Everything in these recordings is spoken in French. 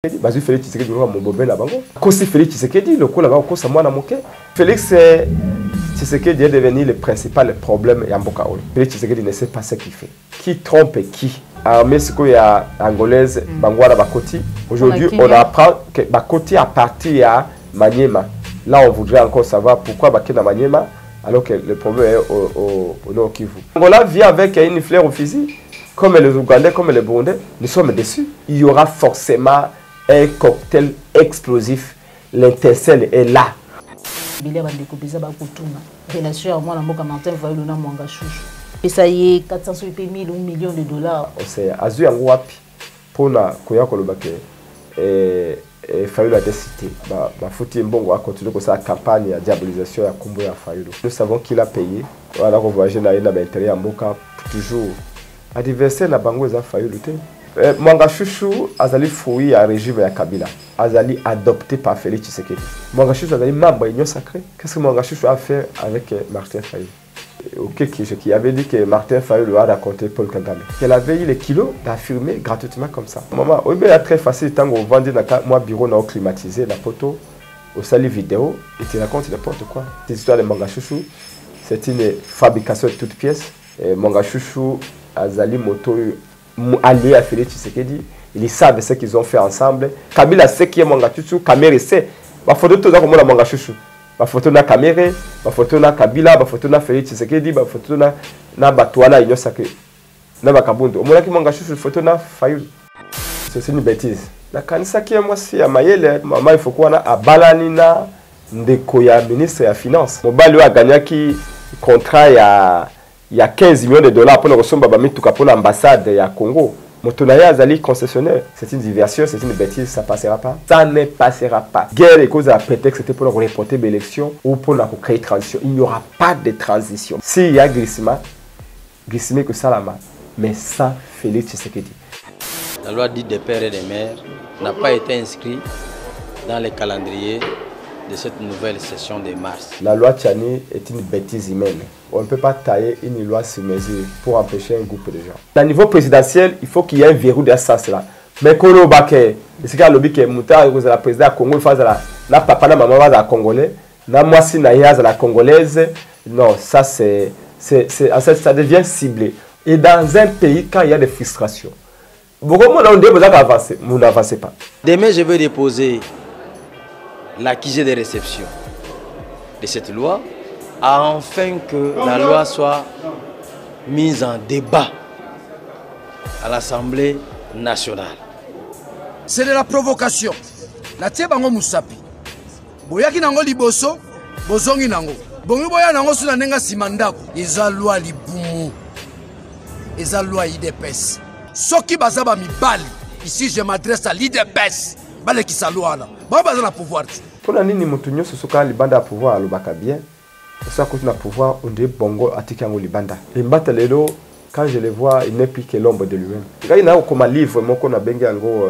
Bazui Félix Tshisekedi mon bobé là bango. Kosi Félix Tshisekedi le ko là ba ko sa mwana moke. Félix Tshisekedi est devenu le principal problème ya mboka oyo. Félix Tshisekedi ne sait pas ce qu'il fait. Qui trompe qui? Armée siko ya angolaise bangwana bakoti. Aujourd'hui on apprend que bakoti à partir à Maniema. Là on voudrait encore savoir pourquoi bakena Maniema alors que le problème est au Nord Kivu. Angola vient avec une fleur au fusil. Comme les Ougandais, comme les Burundais, nous sommes déçus. Il y aura forcément un cocktail explosif. L'intercelle est là. Relation moi la Martin Fayulu na Mwanga Chouchou. Et ça y est 400 000 ou millions de dollars. C'est azu yango wapi pona koya kolobake Fayulu a décidé ba fouti mbongo a continuer ko sa campagne de diabolisation ya kombo ya Fayulu. Nous savons qu'il a payé. Voilà qu'on voyage na ina ba intérêt ya mboka toujours. Adversaire na bango eza Fayulu te. Mwanga Chouchou azali fruit à régime ya Kabila. Azali adopté par Félix Tshisekedi. Mwanga Chouchou azali membre de l'Union sacrée. Qu'est-ce que Mwanga Chouchou a fait avec Martin Fayulu? Ok, qui avait dit que Martin Fayulu a raconté Paul Kagame. Elle avait eu les kilos d'affirmer gratuitement comme ça. Maman, oui, mais c'est très facile tant qu'on vend moi bureau n'a climatisé la photo au sali vidéo et tu racontes n'importe quoi. Cette histoire de Mwanga Chouchou, c'est une fabrication de toutes pièces. Mwanga Chouchou azali moto allié à Félix Tshisekedi, ils savent ce qu'ils ont fait ensemble. Kabila sait qui est Mwanga Chouchou, Kamere sait. Ma photo tout ça comme la Mwanga Chouchou. Ma photo na Kamere, ma photo na Kabila, ma photo na Félix Tshisekedi, ma photo na Batouana Union sacrée. Na Bakabundo. Omona ki Mwanga Chouchou photo na Fayulu. C'est une bêtise. Na kanisa ki moi si ya mayele, maman il faut quoi na abalani na ndeko ya ministre ya finance. Mobali a gagné qui contrat il y a 15 millions de dollars pour nous recevoir pour l'ambassade à Congo. Motonaya Azali concessionnaire, c'est une diversion, c'est une bêtise, ça ne passera pas. Ça ne passera pas. Guerre et cause à prétexte, c'était pour nous reporter l'élection ou pour nous créer transition. Il n'y aura pas de transition. S'il y a glissement que ça là, mais sans Félix Tshisekedi. La loi dite des pères et des mères n'a pas été inscrite dans les calendriers de cette nouvelle session de mars. La loi Tchani est une bêtise humaine. On ne peut pas tailler une loi sur mesure pour empêcher un groupe de gens. À niveau présidentiel, il faut qu'il y ait un verrou de ça là. Mais quand on a ce qu'il y a lobby qui est moutarde, la présidente Congo, la papa, la maman, la congolais, la moitié la congolaise. Non, ça c'est ça devient ciblé. Et dans un pays quand il y a des frustrations, beaucoup de monde a besoin d'avancer, vous n'avancez pas. Demain, je vais déposer l'accusé de réception de cette loi afin que la loi soit mise en débat à l'Assemblée nationale. C'est de la provocation. La tie bango musapi. Boyaki nango liboso, bozongi nango. Bongi boya nango suna nenga simandako. Eza loi libumu. Eza loi IDPS. Soki bazaba mibali. Ici je m'adresse à l'IDPS. Bale ki sa loi là. Ba baza na pouvoir. Pour la nini mutunyo sosoka libanda pouvoir alobaka bien. Ça coûte le pouvoir on dit bongo atikango libanda. Et mbata lelo quand je le vois il n'est plus que l'ombre de lui-même. Quand il y a comme un livre moko na bengi ango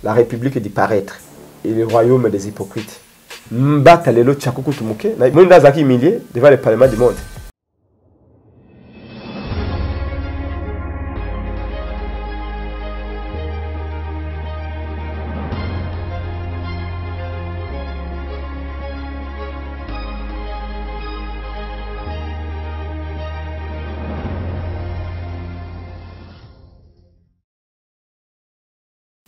la République du paraître et le royaume des hypocrites. Mbata lelo tchakuku tumuke na mwinda zaki humilié devant le parlement du monde.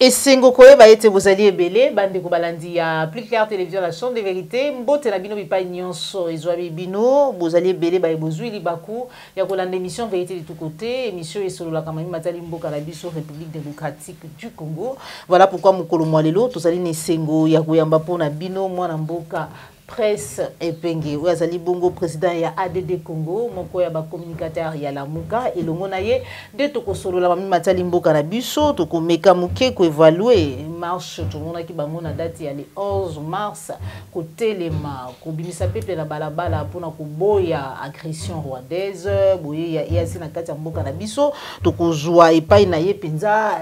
Et Sengo Koeba ete bozali ebele bande ko balandi ya Plus Clair Télévision la chaîne de vérité mbote la bino bipa nyonso ezwabi bino bozali ebele ba ebozwi libaku ya kolanda émission vérité de tout côté émission esolo la kamami matali mboka la biso République démocratique du Congo. Voilà pourquoi mukolo mwalelo tozali ne Sengo ya koyamba pona bino mwana mboka presse epenge Ouazali Bongo président ya ADD Congo moko ya ba communicateur ya la muka elongo na ye de tokosolo la mami matali mboka na biso tokomeka muke ko évaluer marche tout le monde qui bango na date ya le 11 mars côté les ma ko bimisa peuple na balabala pour na ko boya agression rwandaise boye ya yasi na kati ya mboka na biso to ko joie epai na ye penza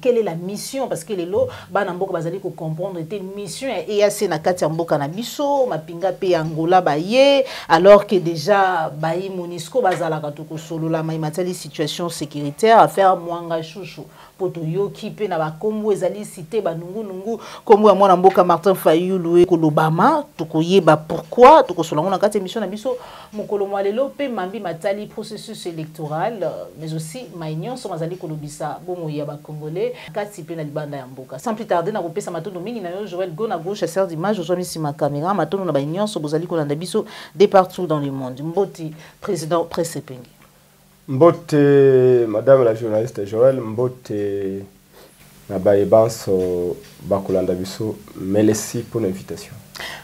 quelle est la mission parce que lelo bana mboka bazali ko comprendre était une mission ya yasi na kati ya mboka na biso mapinga pe Angola baye alors que déjà bayi Monisco bazala ka to ko solo la matali situation sécuritaire à faire mwanga chouchou poto yoki pe na bakombo ezali cité banungu nungu kombo ya mwana mboka Martin Fayulu kolobama tokoyeba pourquoi tokosolanga na kati émission na biso mokolo mwa lelo pe mambi matali processus électoral mais aussi maignon so mazali kolobisa bomo ya ba congolais kati pe na libanda ya mboka sans plus tarder na kopesa matondo mingi na yo Joël Go na gauche chasseur d'image aujourd'hui si ma caméra matondo na baignon so bozali kolanda biso de partout dans le monde mboti président Presse Pengi. Mbote, madame la journaliste Joël, Mbote, Nabaye Banso, Bakulanda Biso, merci pour l'invitation.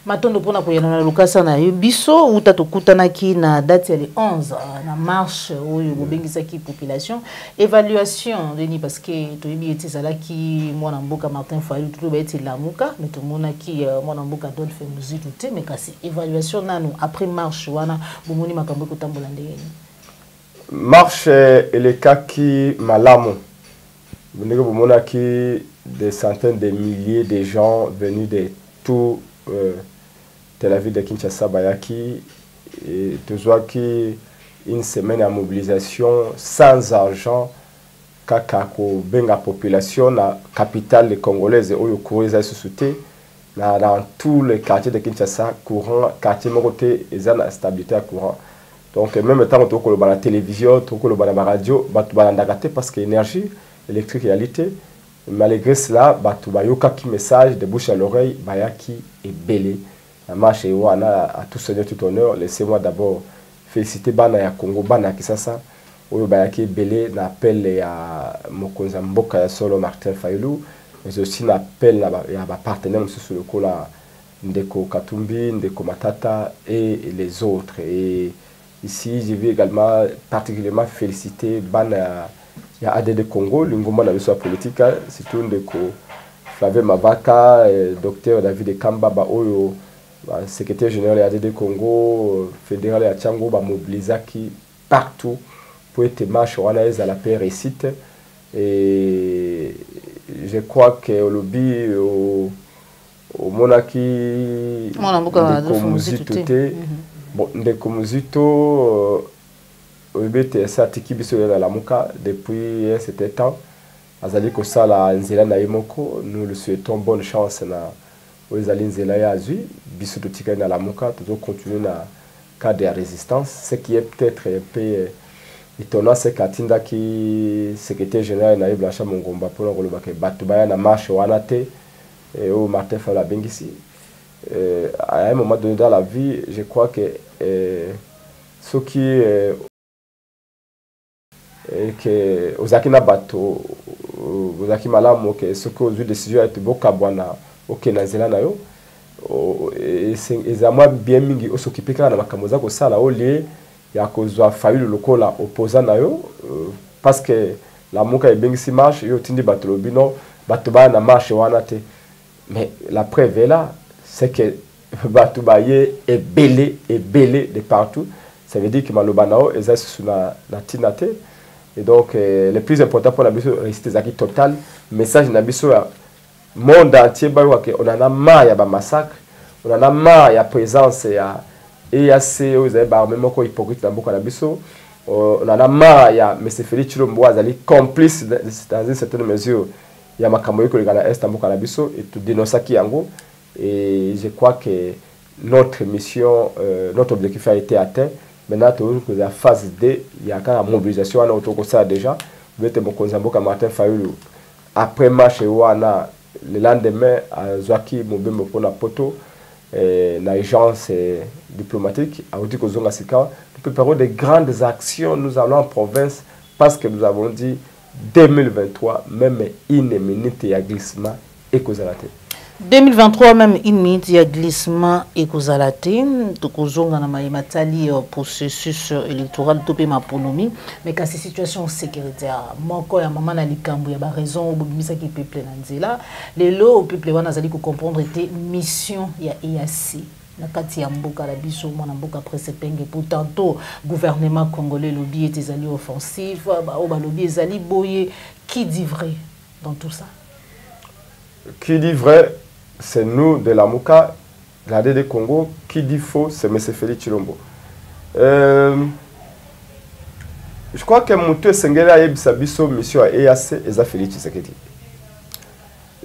Matondo pona koyana na lukasa na biso uta tokutana ki na date ya le 11 na marche oyo bobengisa ki population évaluation Denis parce que toyebi eti zalaki mwana mboka Martin Fayulu tout ba eti lamuka mais to mona ki mwana mboka Adolphe Muzitu te mais kasi évaluation nanu après marche wana bomoni makambo ko tambola ndenge marche elekaki malamu ndenge bomona ki des centaines de milliers de gens venus de tout de la ville de Kinshasa bayaki et toujours qui une semaine à mobilisation sans argent kaka ko benga population na capitale congolaise oyo kuweza susute na dans tous les quartiers de Kinshasa courant quartier mokote ezana stabilité à courant donc même temps to ko la télévision to ko la radio batu balandakate parce que énergie électrique réalité malgré cela batu bayoka ki message de bouche à l'oreille bayaki et belé la marche wana à tout seigneur tout honneur laissez-moi d'abord féliciter bana ya Congo bana Kisasa oyo bayaki belé na appel ya mokonza mboka ya solo Martin Fayulu mais aussi na appel ya ba partenaires sur le kola Ndeko Katumbi Ndeko Matata et les autres et ici je veux également particulièrement féliciter bana ya ADD Congo l'ingoma na biso politique surtout Ndeko Flavie Mavaka docteur David Kamba ba oyo secrétaire général de ADD Congo fédéral ya Tchango ba mobilisaki partout pour être marche wana à la paix récite et je crois que au lobby au monaki bon Ndeko Muzito obete sa tiki biso na lamuka depuis un certain temps azali ko sala nzela na yemoko nous le souhaitons bonne chance na ozali nzela ya azui biso totika na lamuka toujours continuer na cadre de résistance ce qui est peut-être un peu étonnant c'est Katinda qui secrétaire général na Blancha Mongomba pour ngoloba ke batu baya na marche wana te et au Martin Fayulu bengisi à un moment donné dans la vie je crois que ce qui que ozaki na bato ozaki malamu que ce que aujourd'hui décision a été boka bwana OK na zela na yo ezamwa bien mingi osoccuper kana makambo za ko sala olie ya kozwa Fayulu lokola opposant na yo parce que la muka ebengisi marche yo tindi bato lobino bato ba na marche wana te mais la preuve est là c'est que bato baye est belé de partout ça veut dire que malobanao ezasi suna na tinate et donc le plus important pour la biso réussite zaki total message na biso ya monde entier ba on en a marre ya ba massacre on en a marre ya présence ya EAC aux ba même ko hypocrite na mboka na biso on en a marre ya M. Félix Tshilombo azali complice dans une certaine mesure ya makambo yiko le na est na mboka na biso et tout dénonçaki yango et je crois que notre mission notre objectif a été atteint. Maintenant, que la phase D, il y a quand la mobilisation, on a autour ça déjà. Vous êtes mon Konzamboka Martin Fayulu. Après marche, le lendemain, à Zouaki, Mobembo pour la poto, l'agence diplomatique, à Outikozonga Sika, nous préparons des grandes actions. Nous allons en province parce que nous avons dit 2023, même une minute et un glissement et cause à la tête. 2023 même une minute ya glissement et kozalate tokozonga na matali processus électoral topé ma ponomi mais ka situation sécuritaire moko ya mama na likambo ya ba raison obimisa ki peuple na nzela lelo peuple wana zali ko comprendre était mission ya EAC na kati ya mboka la biso mwana mboka presepenge pourtant gouvernement congolais lobby était zali offensif ba lobby zali boye qui dit vrai dans tout ça. Qui dit vrai, c'est nous de la Mouka, la DD Congo. Qui dit faux, c'est M. Félix Chilombo. Je crois que Moutou Sengela a biso mission à EAC et à Félix Tshisekedi.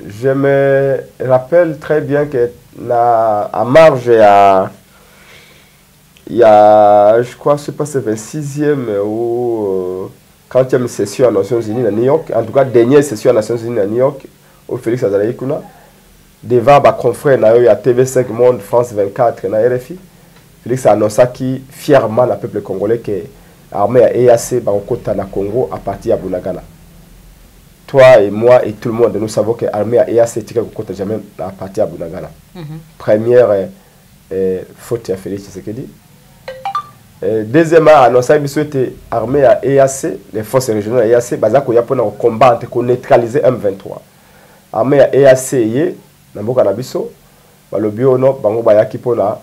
Je me rappelle très bien que à marge, il y a, je crois, je sais pas, c'est 26e ou 40e session à Nations Unies à New York. En tout cas, dernière session à Nations Unies à New York. Au Félix Azalaï Kuna, devant ma confrère à TV5 Monde, France 24 et RFI, Félix a annoncé qui fièrement le peuple congolais que l'armée a EAC au côté de Congo à partir de Bunagana. Toi et moi et tout le monde, nous savons que l'armée a EAC est au côté jamais à partir de Bunagana. Première faute à Félix Tshisekedi. Deuxièmement, annoncé que l'armée a EAC, les forces régionales EAC, pour combattre, pour neutraliser M23. Armée à EAC yé na mboka na biso balobi ono bango bayaki pona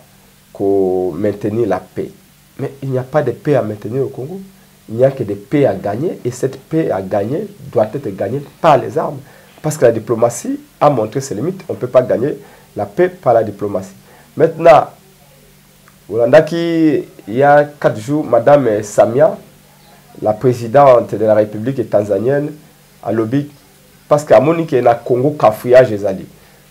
ko maintenir la paix. Mais il n'y a pas de paix à maintenir au Congo. Il n'y a que des paix à gagner et cette paix à gagner doit être gagnée par les armes parce que la diplomatie a montré ses limites. On ne peut pas gagner la paix par la diplomatie. Maintenant, il y a 4 jours, Madame Samia, la présidente de la République tanzanienne, a lobby parce qu'à Monique na Congo cafouillage ezali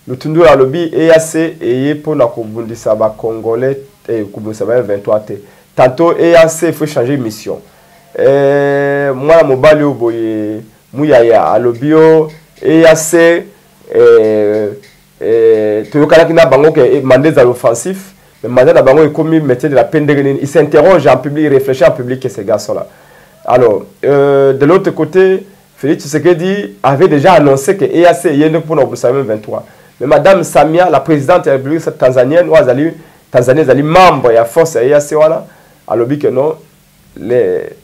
le tundu la lobby EAC et pour na kobundisa ba congolais et kobundisa ba 23 te tantôt EAC faut changer mission moi mobali oboye muyaya a lobby EAC toyokana kina bango ke mandé à l'offensif mais mandé na bango ekomi métier de la peine il s'interroge en public, il réfléchit en public que ces garçons là alors de l'autre côté Félix Tshisekedi avait déjà annoncé que EAC est pour nous 23. Mais Madame Samia, la présidente de la République tanzanienne, Tanzanie est membre de la force EAC, a lobby que non, les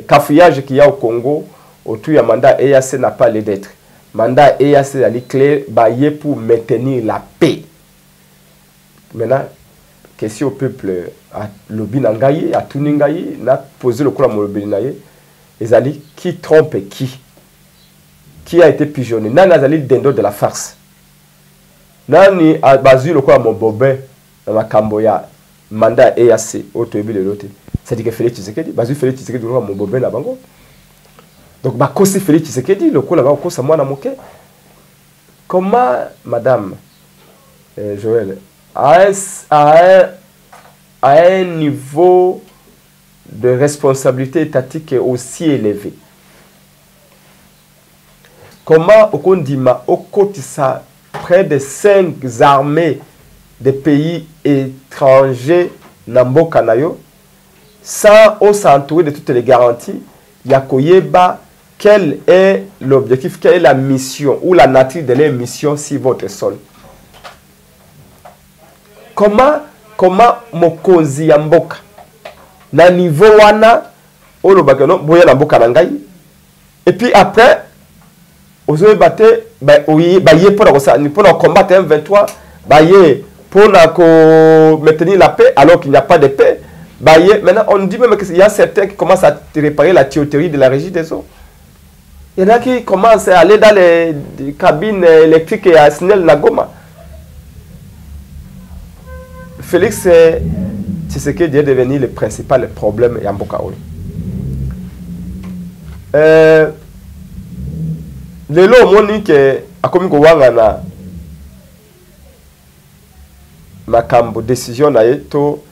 cafouillages qu'il y a au Congo, autour du mandat EAC n'a pas lieu d'être. Mandat EAC est clair pour maintenir la paix. Maintenant, question au peuple, à lobby Nangaye, à Tuningaye, n'a posé le coup à lobby Nangaye, et qui trompe qui? Qui a été pigeonné? Nani azali dendo de la farce. Nani a bazu le quoi mon bobé dans ma camboya mandat EAC au tobi de l'autre. C'est-à-dire que Félix Tshisekedi, bazu Félix Tshisekedi le quoi mon bobé na bango. Donc ba kosi Félix Tshisekedi le quoi là ba kosa moi na moke. Comment madame Joël à un niveau de responsabilité étatique aussi élevé. Comment au Kondima, au Kotissa, près de 5 armées de pays étrangers, Nambo Kanayo, sans s'entourer de toutes les garanties, Yakoyeba, quel est l'objectif, quelle est la mission ou la nature de leur mission sur votre sol? Comment Mokonzi Yamboka, na niveau wana, Olobakano, Boya Namboka Nangai, et puis après, vous avez battu, pour combattre M23, pour maintenir la paix alors qu'il n'y a pas de paix. Maintenant, on dit même qu'il y a certains qui commencent à réparer la tuyauterie de la régie des eaux. Il y en a qui commencent à aller dans les cabines électriques et à Snell Nagoma. Félix Tshisekedi est devenu le principal problème à Mbokaoui. Lelo moni ke akomi ko wanga na makambo décision na yeto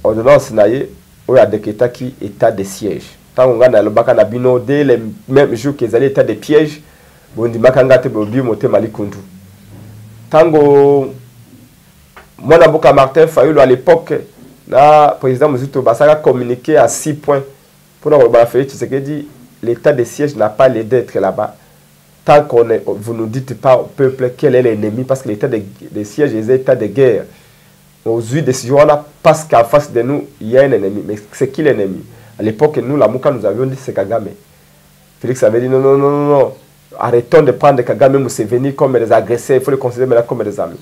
ordonnance na ye o ya deketa ki état de siège. Tango ngana lobaka na bino dès le même jour que zali état de piège bondi makanga te bobi moté malikundu. Tango mwana boka Martin Fayulu à l'époque na président Mobutu Basaka communiqué à 6 points pour la Félix Tshisekedi. L'état de siège n'a pas l'air d'être là-bas. tant qu'on est, vous ne dites pas au peuple quel est l'ennemi, parce que l'état de siège est l'état de guerre. Aux décisions, parce qu'en face de nous, il y a un ennemi. Mais c'est qui l'ennemi? À l'époque, nous, la Mouka, nous avions dit c'est Kagame. Félix avait dit non. Arrêtons de prendre Kagame Museveni comme des agresseurs, il faut les considérer maintenant comme des amis.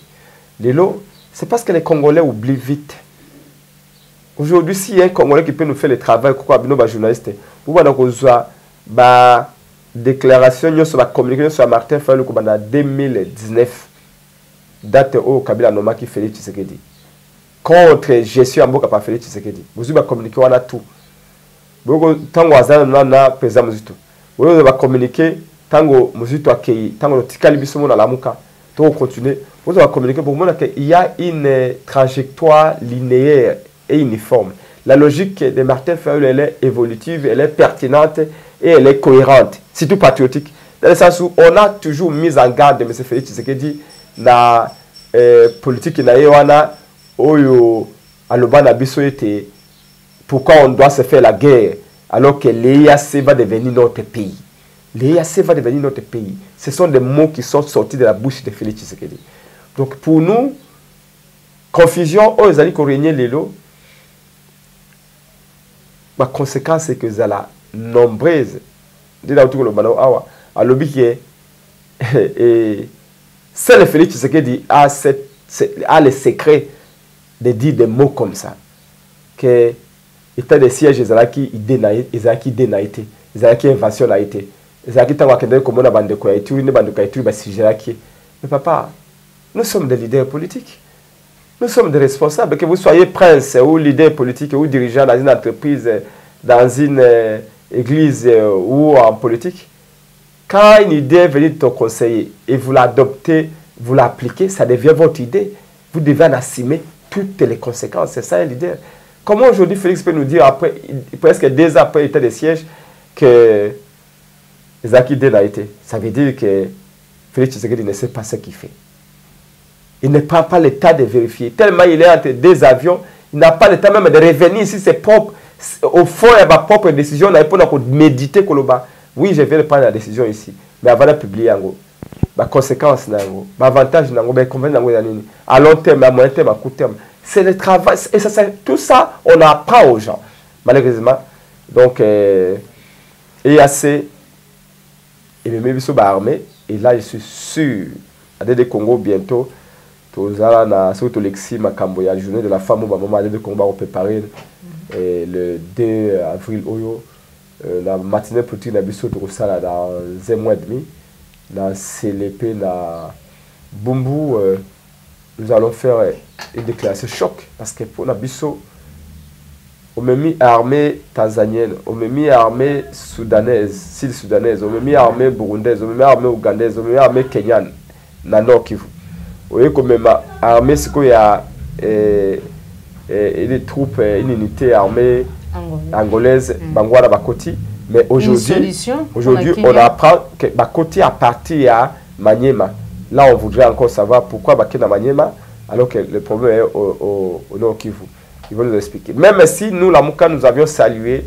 Lélo, c'est parce que les Congolais oublient vite. Aujourd'hui, s'il y a un Congolais qui peut nous faire le travail, quoi, nos journalistes, vous voyez donc, déclaration sur la communication sur Martin Fayulu en 2019, date au Kabila Noma qui Félix Tshisekedi. Contre gestion en Boka par Félix Tshisekedi. Vous avez communiqué, on a tout. Tant que vous avez président Muzito. Vous avez communiqué, tant que Muzito a accueilli, tant que le Tikali Bissomo dans la Mouka, tout continuer. Vous avez communiqué pour moi qu'il y a une trajectoire linéaire et uniforme. La logique de Martin Fayulu, elle est évolutive, elle est pertinente et elle est cohérente, surtout patriotique. Dans le sens où on a toujours mis en garde de M. Félix Tshisekedi la politique na yewana oyo alobana biso ete pourquoi on doit se faire la guerre alors que l'EAC va devenir notre pays. L'EAC va devenir notre pays. Ce sont des mots qui sont sortis de la bouche de Félix Tshisekedi. Donc pour nous, confusion aux alliés coréens l'élo. La conséquence c'est que ça la nombreuse de la autour de l'Obano Awa à l'objet qui est c'est le Félix Tshisekedi a le secret de dire des mots comme ça que l'état de siège ezalaki dénaïté ezalaki invasion a été ezalaki tango akendeki komona bandeko ya Ituri ne bandeko ya Ituri basigelaki. Mais papa, nous sommes des leaders politiques. Nous sommes des responsables. Que vous soyez prince ou leader politique ou dirigeant dans une entreprise, dans une église ou en politique, quand une idée vient de ton conseiller et vous l'adoptez, vous l'appliquez, ça devient votre idée. Vous devez en assumer toutes les conséquences. C'est ça un leader. Comment aujourd'hui Félix peut nous dire, après, presque 2 ans après l'état de siège, que Zaki Den a été? Ça veut dire que Félix Tshisekedi ne sait pas ce qu'il fait. Il ne prend pas le temps de vérifier. Tellement il est entre 2 avions, il n'a pas le temps même de revenir ici, c'est propre. Au fond, il y a ma propre décision, on a pour méditer. Oui, je vais prendre la décision ici. Mais avant de publier, les conséquences, les avantages, les inconvénients, à long terme, à moyen terme, à court terme. C'est le travail. Et ça, tout ça, on apprend aux gens, malheureusement. Donc, EAC, et même sur l'armée, et là, je suis sûr, à des Congo bientôt, surtout l'exi makambo ya journée de la femme au moment de combat au préparer le 2 avril oyo la matinée pour na biso to sala dans 1 mois et demi dans CLP na Bumbu. Nous allons faire une déclaration choc parce que pour na biso on m'a mis armée tanzanienne, on m'a mis armée soudanaise, sud-soudanaise, on m'a mis armée burundaise, on m'a mis armée ougandaise, on m'a mis armée kenyane na Nord Kivu. Vous voyez comme l'armée, c'est qu'il y a des troupes, une unité armée angolaise, Bangwara Bakoti. Mais aujourd'hui, on apprend que Bakoti a parti à Maniema. Là, on voudrait encore savoir pourquoi Bakena Maniema, alors que le problème est au Nord Kivu. Ils vont nous expliquer. Même si nous, la Mouka, nous avions salué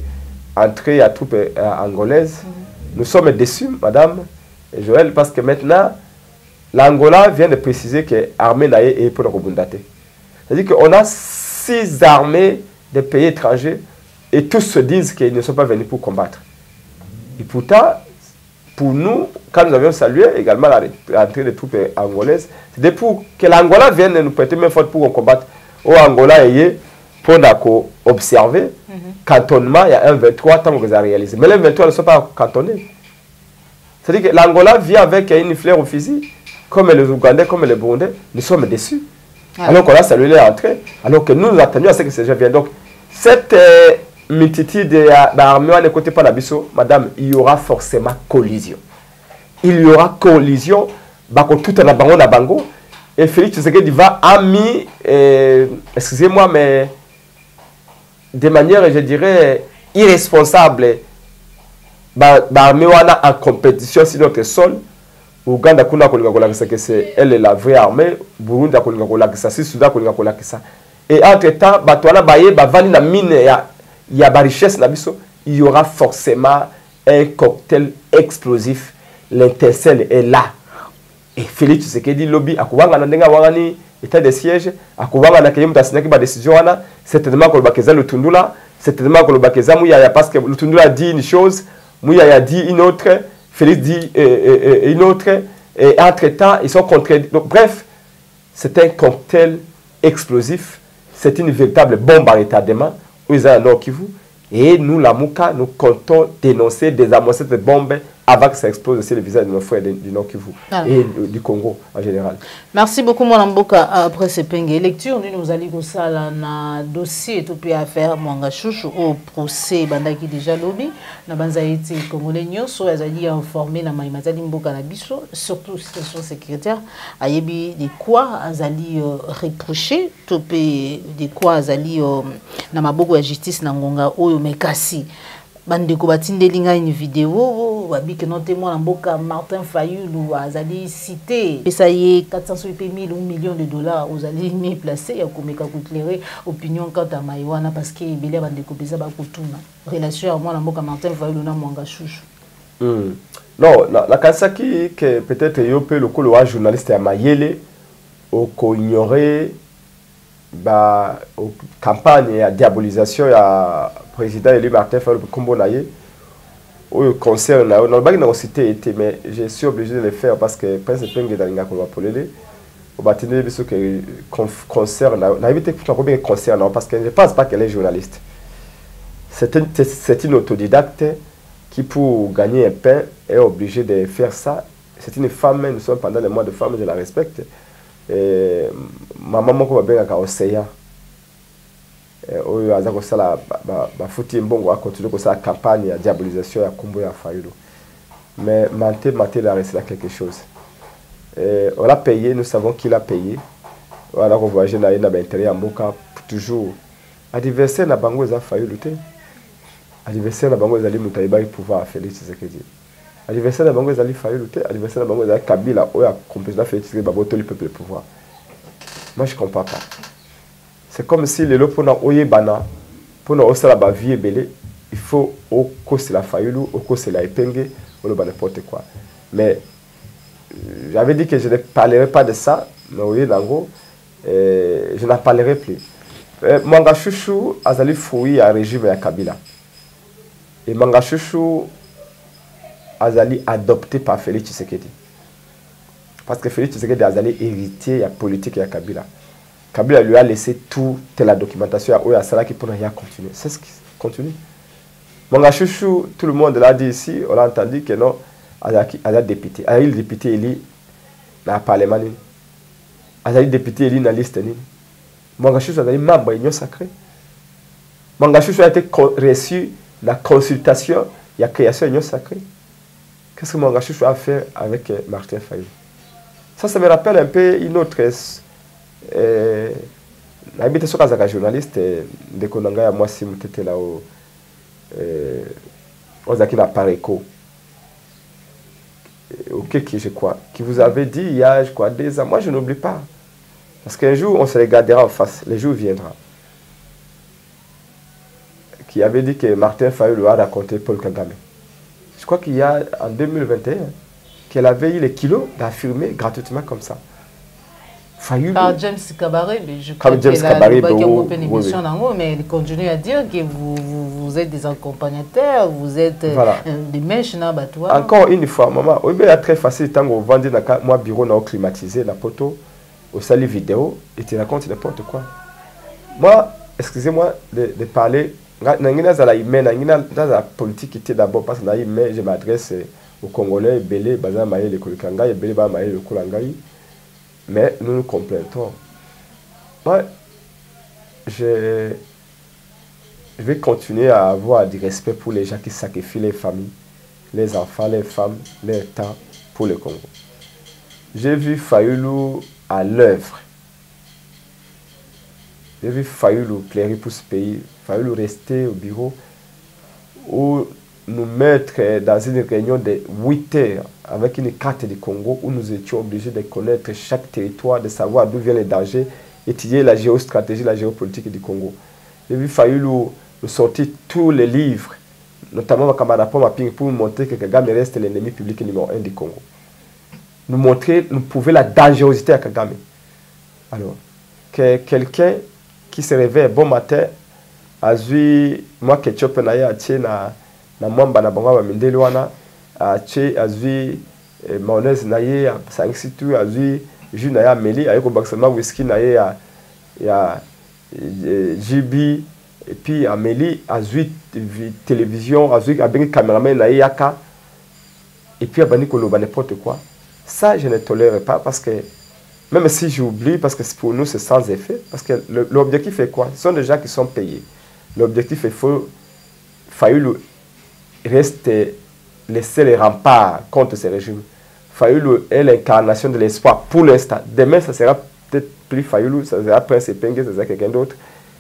l'entrée à troupes angolaises, nous sommes déçus, madame et Joël, parce que maintenant, l'Angola vient de préciser que l'armée est pour le Robundate. C'est-à-dire qu'on a 6 armées de pays étrangers et tous se disent qu'ils ne sont pas venus pour combattre. Et pourtant, pour nous, quand nous avions salué également l'entrée des troupes angolaises, c'était pour que l'Angola vienne nous prêter main forte pour qu'on combatte. Au Angola, pour observer, cantonnement, il y a un 23 tant que vous avez réalisé. Mais les 23 ne sont pas cantonnés. C'est-à-dire que l'Angola vient avec une fleur au fusil. Comme les Ougandais, comme les Burundais, nous sommes déçus. Alors qu'on a salué l'entrée, alors que nous attendions à ce que ces gens viennent. Donc, cette multitude d'armées, à côté pas d'Abisso, madame, il y aura forcément collision. Il y aura collision, tout en abango na bango, et Félix Tshisekedi va ami, excusez-moi, mais de manière, je dirais, irresponsable, l'armée en compétition sur notre sol. Ouganda kuna kolinga kolakisa que c'est elle est la vraie armée, Burundi kolinga kolakisa, Soudan kolinga kolakisa. Et entre-temps, batwana baye bavani na mine ya ba richesse na biso, il y aura forcément un cocktail explosif l'intercelle est là. Et Félix Tshisekedi lobby, akubanga na ndenga wangani état de siège, akubanga na kayemu tasinaki ba décision wana, certainement que le bakeza le tundula, certainement que le bakeza mouya parce que le tundula dit une chose, mouya dit une autre, Félix dit une autre, et entre-temps, ils sont contredits. Donc, bref, c'est un cocktail explosif, c'est une véritable bombe à retardement, où ils ont un Nord Kivu. Et nous, la Mouka, nous comptons dénoncer, désamorcer cette bombe avant que ça explose aussi le visage de nos frères du Nord Kivu et du Congo en général. Merci beaucoup, Mme Mboka. Après ce pingue lecture, nous allons vous un dossier tout puis affaire Mwanga Chouchou au procès bandaki déjà lobby. Na banzaïti congolais nyonso azali informé na Maïmatali Mboka na biso, surtout situation sécuritaire. Ayebi de quoi azali reproché, tout puis de quoi azali na maboko ya justice na ngonga oyo mekasi. Bandeko batindeli nga une vidéo babiki non témoin na mboka Martin Fayulu azali cité pesa ye 400 000 ou millions de dollars aux alliés mis placé ya komeka ko éclairer opinion quant à Maïwana parce que belé bandeko beza ba kutuna relation à moi na mboka Martin Fayulu na Mwanga Chouchou. Non, la kasaki que peut-être yo pe le kolo wa journaliste ya Mayele au ko ignorer ba campagne ya diabolisation ya président élu Martin Fayulu Kombo naye au concert na no bagi na cité était mais je suis obligé de le faire parce que Prince Penge dalinga ko bapolele au batine biso que concert na éviter que combien concert non parce que je ne pense pas qu'elle est journaliste. C'est une autodidacte qui pour gagner un pain est obligée de faire ça. C'est une femme, nous sommes pendant les mois de femmes, je la respecte. Ma maman ko bien ka oseya oyo aza ko sala ba futi mbongo a continuer ko sa campagne de diabolisation ya Kombo ya Fayulu, mais Manté la reste quelque chose. On l'a payé, nous savons qu'il a payé. Voilà qu'on voyage na ina ba intérêt en mboka toujours adversaire na bango za Fayulu te, adversaire na bango za li mutaiba pouvoir Félix Tshisekedi, adversaire na bango za li Fayulu te, adversaire na bango za Kabila oyo a complété Félix Tshisekedi baboto le peuple le pouvoir. Moi je comprends pas. C'est comme si les lopona oye bana pour nous osala ba vie belé, il faut au cause la Fayulu, au cause la Epenge, ou le n'importe quoi. Mais j'avais dit que je ne parlerai pas de ça, mais oui, nango, je n'en parlerai plus. Mwanga Chouchou azali fruit à régime ya Kabila. Et Mwanga Chouchou azali adopté par Félix Tshisekedi. Parce que Félix Tshisekedi azali héritier ya politique ya Kabila. Kabila lui a laissé toute la documentation à Oya Sala qui pour y continuer. C'est ce qui continue. Mwanga Chouchou, tout le monde l'a dit ici, on a entendu que non, il a député. Il a le député élu dans le Parlement. Il a le député élu dans la liste. Mwanga Chouchou a été membre de l'Union sacrée. Mwanga Chouchou a été reçu la consultation, il y a création de l'Union sacrée. Qu'est-ce que Mwanga Chouchou a fait avec Martin Fayulu? Ça me rappelle un peu une autre. N'habite sur un journaliste de Konanga, moi si j'étais là aux Akina Pareco. Ok, je crois, qui vous avait dit il y a je crois 2 ans. Moi je n'oublie pas. Parce qu'un jour on se regardera en face, le jour viendra. Qui avait dit que Martin Fayulu a raconté Paul Kagame. Je crois qu'il y a en 2021 qu'elle avait eu les kilos d'affirmer gratuitement comme ça. Fayulu. Par James Kabaré, mais je crois qu'il a une émission mais il continue à dire que vous êtes des accompagnateurs, vous êtes des mèches dans le Encore une fois, maman, c'est très facile quand on vend moi bureau climatisé, la poteau, au salut vidéo, et tu racontes n'importe quoi. Moi, excusez-moi de parler, dans la politique était d'abord parce que je m'adresse aux Congolais, Belé, Bazan Maïe, le Koulikangaï, Belé, Maïe, le Koulangaï. Mais nous nous complétons. Moi, je vais continuer à avoir du respect pour les gens qui sacrifient les familles, les enfants, les femmes, leur temps pour le Congo. J'ai vu Fayulu à l'œuvre. J'ai vu Fayulu plaider pour ce pays. Fayulu rester au bureau où nous mettre dans une réunion de 8 heures avec une carte du Congo où nous étions obligés de connaître chaque territoire, de savoir d'où viennent les dangers, étudier la géostratégie, la géopolitique du Congo. J'ai vu Fayulu nous sortir tous les livres notamment pour montrer que Kagame reste l'ennemi public numéro 1 du Congo. Nous prouver la dangerosité à Kagame. Alors, que quelqu'un qui se réveille bon matin, a vu moi que tu peux na mwamba na bango ba mindeli wana, a vu mayonnaise na ye a situ a vu jus na ya meli a ko baksama whisky na ye ya GB et puis Amélie a vu télévision, a vu un caméraman na yaka et puis a bani koloba n'importe quoi. Ça je ne tolère pas parce que même si j'oublie parce que pour nous c'est sans effet parce que l'objectif est quoi? Ce sont des gens qui sont payés. L'objectif est Fayoulou reste laisser les remparts contre ce régime. Fayoulou est l'incarnation de l'espoir pour l'instant. Demain ça sera peut-être plus Fayoulou, ça sera Prince Epenge, ça sera quelqu'un d'autre.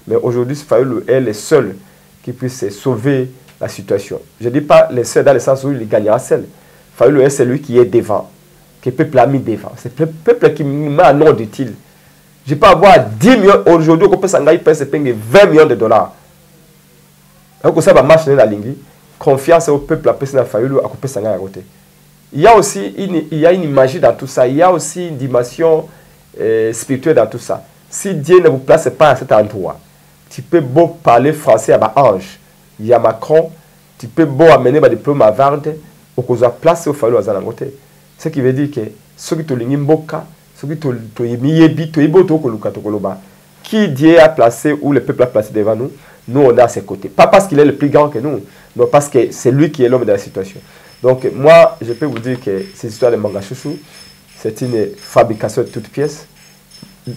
Mais aujourd'hui, Fayoulou est le seul qui puisse sauver la situation. Je ne dis pas le seul dans le sens où il gagnera seul. Fayoulou est celui qui est devant, que le peuple a mis devant. C'est le peuple qui met un ordre utile. Je peux avoir 10 millions, aujourd'hui, on peut s'engager 20 millions de dollars. Donc, ça va marcher dans la ligne. Confiance au peuple, après, c'est Fayoulou, à couper s'engager à côté. Il y a aussi une imagerie dans tout ça. Il y a aussi une dimension spirituelle dans tout ça. Si Dieu ne vous place pas à cet endroit, tu peux beau parler français à Ange, il y a Macron, tu peux beau amener ma diplôme à Varde, au cause de place au Fayoulou à Zanangote. Ce qui veut dire que ceux qui te l'ont mboka, ceux qui te l'ont qui Dieu a placé ou le peuple a placé devant nous, nous on est à ses côtés. Pas parce qu'il est le plus grand que nous, mais parce que c'est lui qui est l'homme de la situation. Donc moi, je peux vous dire que cette histoire de Manga Chouchou, c'est une fabrication de toutes pièces.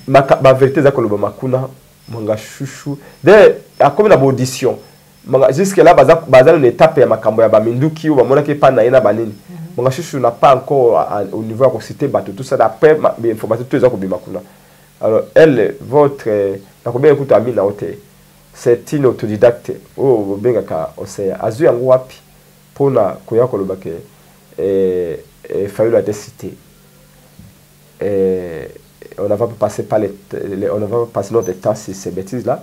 Ma vérité, c'est que Makuna, Manga Chouchou, comme une audition, jusque-là, il y a une étape de Makambo, Minduki, ou Monaki Panaïna Banini. Manga Chouchou n'a pas encore au niveau de la cité, tout ça, d'après mes informations, tout ça, Makuna. Alors, elle, votre, c'est une autodidacte, oh, Bengaka, Osea, Azu Angwapi, pour na Koya Kolobake, Fayoulou a été cité. On n'a pas passé notre temps sur ces bêtises-là.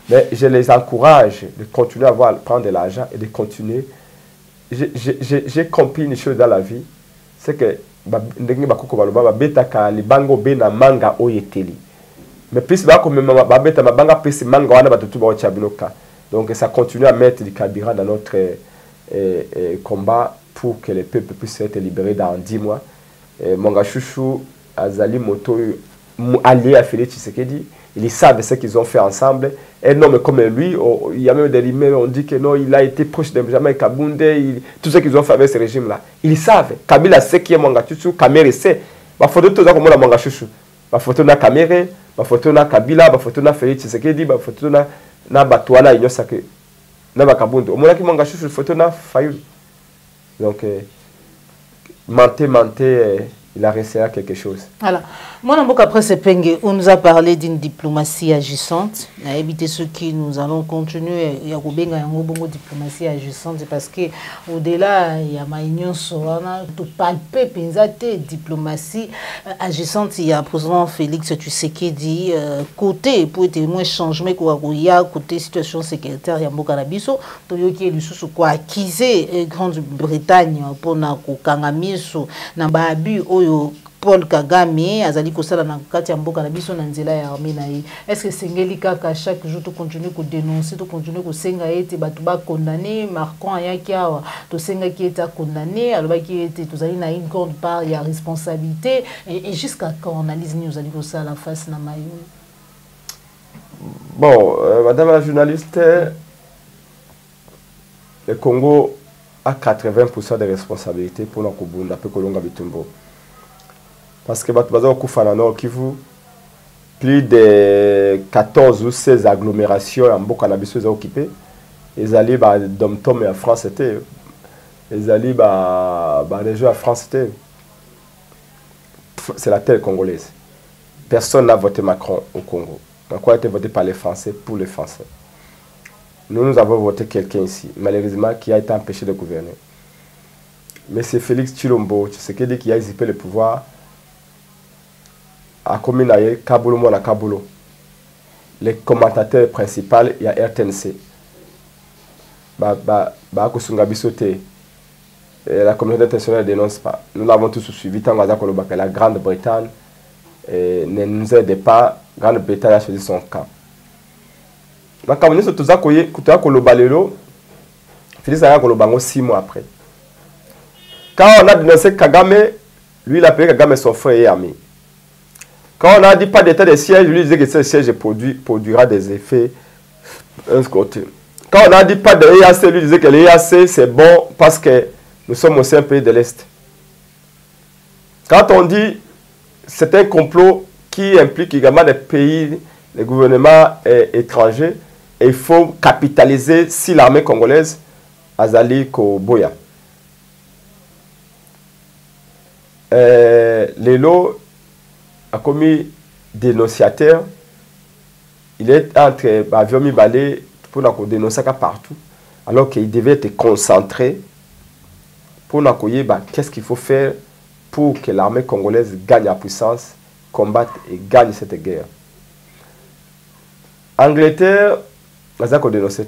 Mais je les encourage de continuer à prendre de l'argent et de continuer. J'ai compris une chose dans la vie, c'est que mais plus donc ça continue à mettre du carburant dans notre combat pour que le peuple puisse être libéré dans 10 mois. Manga Chouchou Azali Moto allié à Félix Tshisekedi, ils savent ce qu'ils ont fait ensemble. Un homme comme lui, il y a même des rumeurs, on dit que non, il a été proche de Benjamin Kabunde, tout ce qu'ils ont fait avec ce régime-là. Ils savent. Kabila sait qui est Manga Chouchou, Kamere sait. Ma photo tout ça comme la Manga Chouchou. Ma photo na Kamere, ma photo na Kabila, ma photo na Félix Tshisekedi, ma photo na Batouala Inyosake, na Bakabunde. Au moins qui Manga Chouchou, photo na Fayoulou. Donc, mentez. Il a resté à quelque chose. Voilà. Moi, après ce Penge, on nous a parlé d'une diplomatie agissante. On a évité ce qui nous allons continuer. Il y a une diplomatie agissante parce que au-delà, il y a ma union sorana, tout palper, pensate, diplomatie agissante. Il y a président Félix Tshisekedi côté pour être moins changement qu'il y a côté situation sécuritaire. Il y a Mokanabiso, pour qui est le sous quoi acquisé Grande-Bretagne pour na kangamiso na babu Paul Kagame azali kosala na kati ya mboka na biso na nzela ya armée na ye. Est-ce que sengeli kaka chaque jour to continuer ko dénoncer, to continuer ko senga ete batu ba condamner Macron ayaki awa to senga ki ete condamné aloba ki ete tozali na une grande part ya responsabilité et jusqu'à quand analyse nous allons ça la face na mayo. Bon, madame la journaliste, le Congo a 80% de responsabilités pour notre Kubunda, pour Kolonga Bitumbo. Parce que plus de 14 ou 16 agglomérations en Bokanabiso sont occupées. Ils allaient à Dom-Tom et à France. Ils allaient à la région à France. C'est la terre congolaise. Personne n'a voté Macron au Congo. Macron a été voté par les Français pour les Français. Nous avons voté quelqu'un ici, malheureusement, qui a été empêché de gouverner. Mais c'est Félix Tshilombo, qui a usurpé le pouvoir à Kominaye, Kaboulo, Mona Kaboulo. Le commentateur principal, il y a RTNC. kosunga biso te. La communauté internationale ne dénonce pas. Nous l'avons tous suivi. Tant que la Grande-Bretagne ne nous aide pas, la Grande-Bretagne a choisi son camp. Donc, quand Félix a eu 6 mois après. Quand on a dénoncé Kagame, lui il a appelé Kagame son frère et ami. Quand on a dit pas d'état de siège, lui disait que ce siège produira des effets. Quand on a dit pas de EAC, lui disait que l'EAC c'est bon parce que nous sommes aussi un pays de l'Est. Quand on dit c'est un complot qui implique également des pays, les gouvernements étrangers, et il faut capitaliser si l'armée congolaise Azali Koboya. Lelo a commis dénonciateur. Il est entre Baviomi Balé pour nous dénoncer partout, alors qu'il devait être concentré pour nous qu'est-ce qu'il faut faire pour que l'armée congolaise gagne en puissance, combatte et gagne cette guerre. Angleterre, nous avons dénoncé.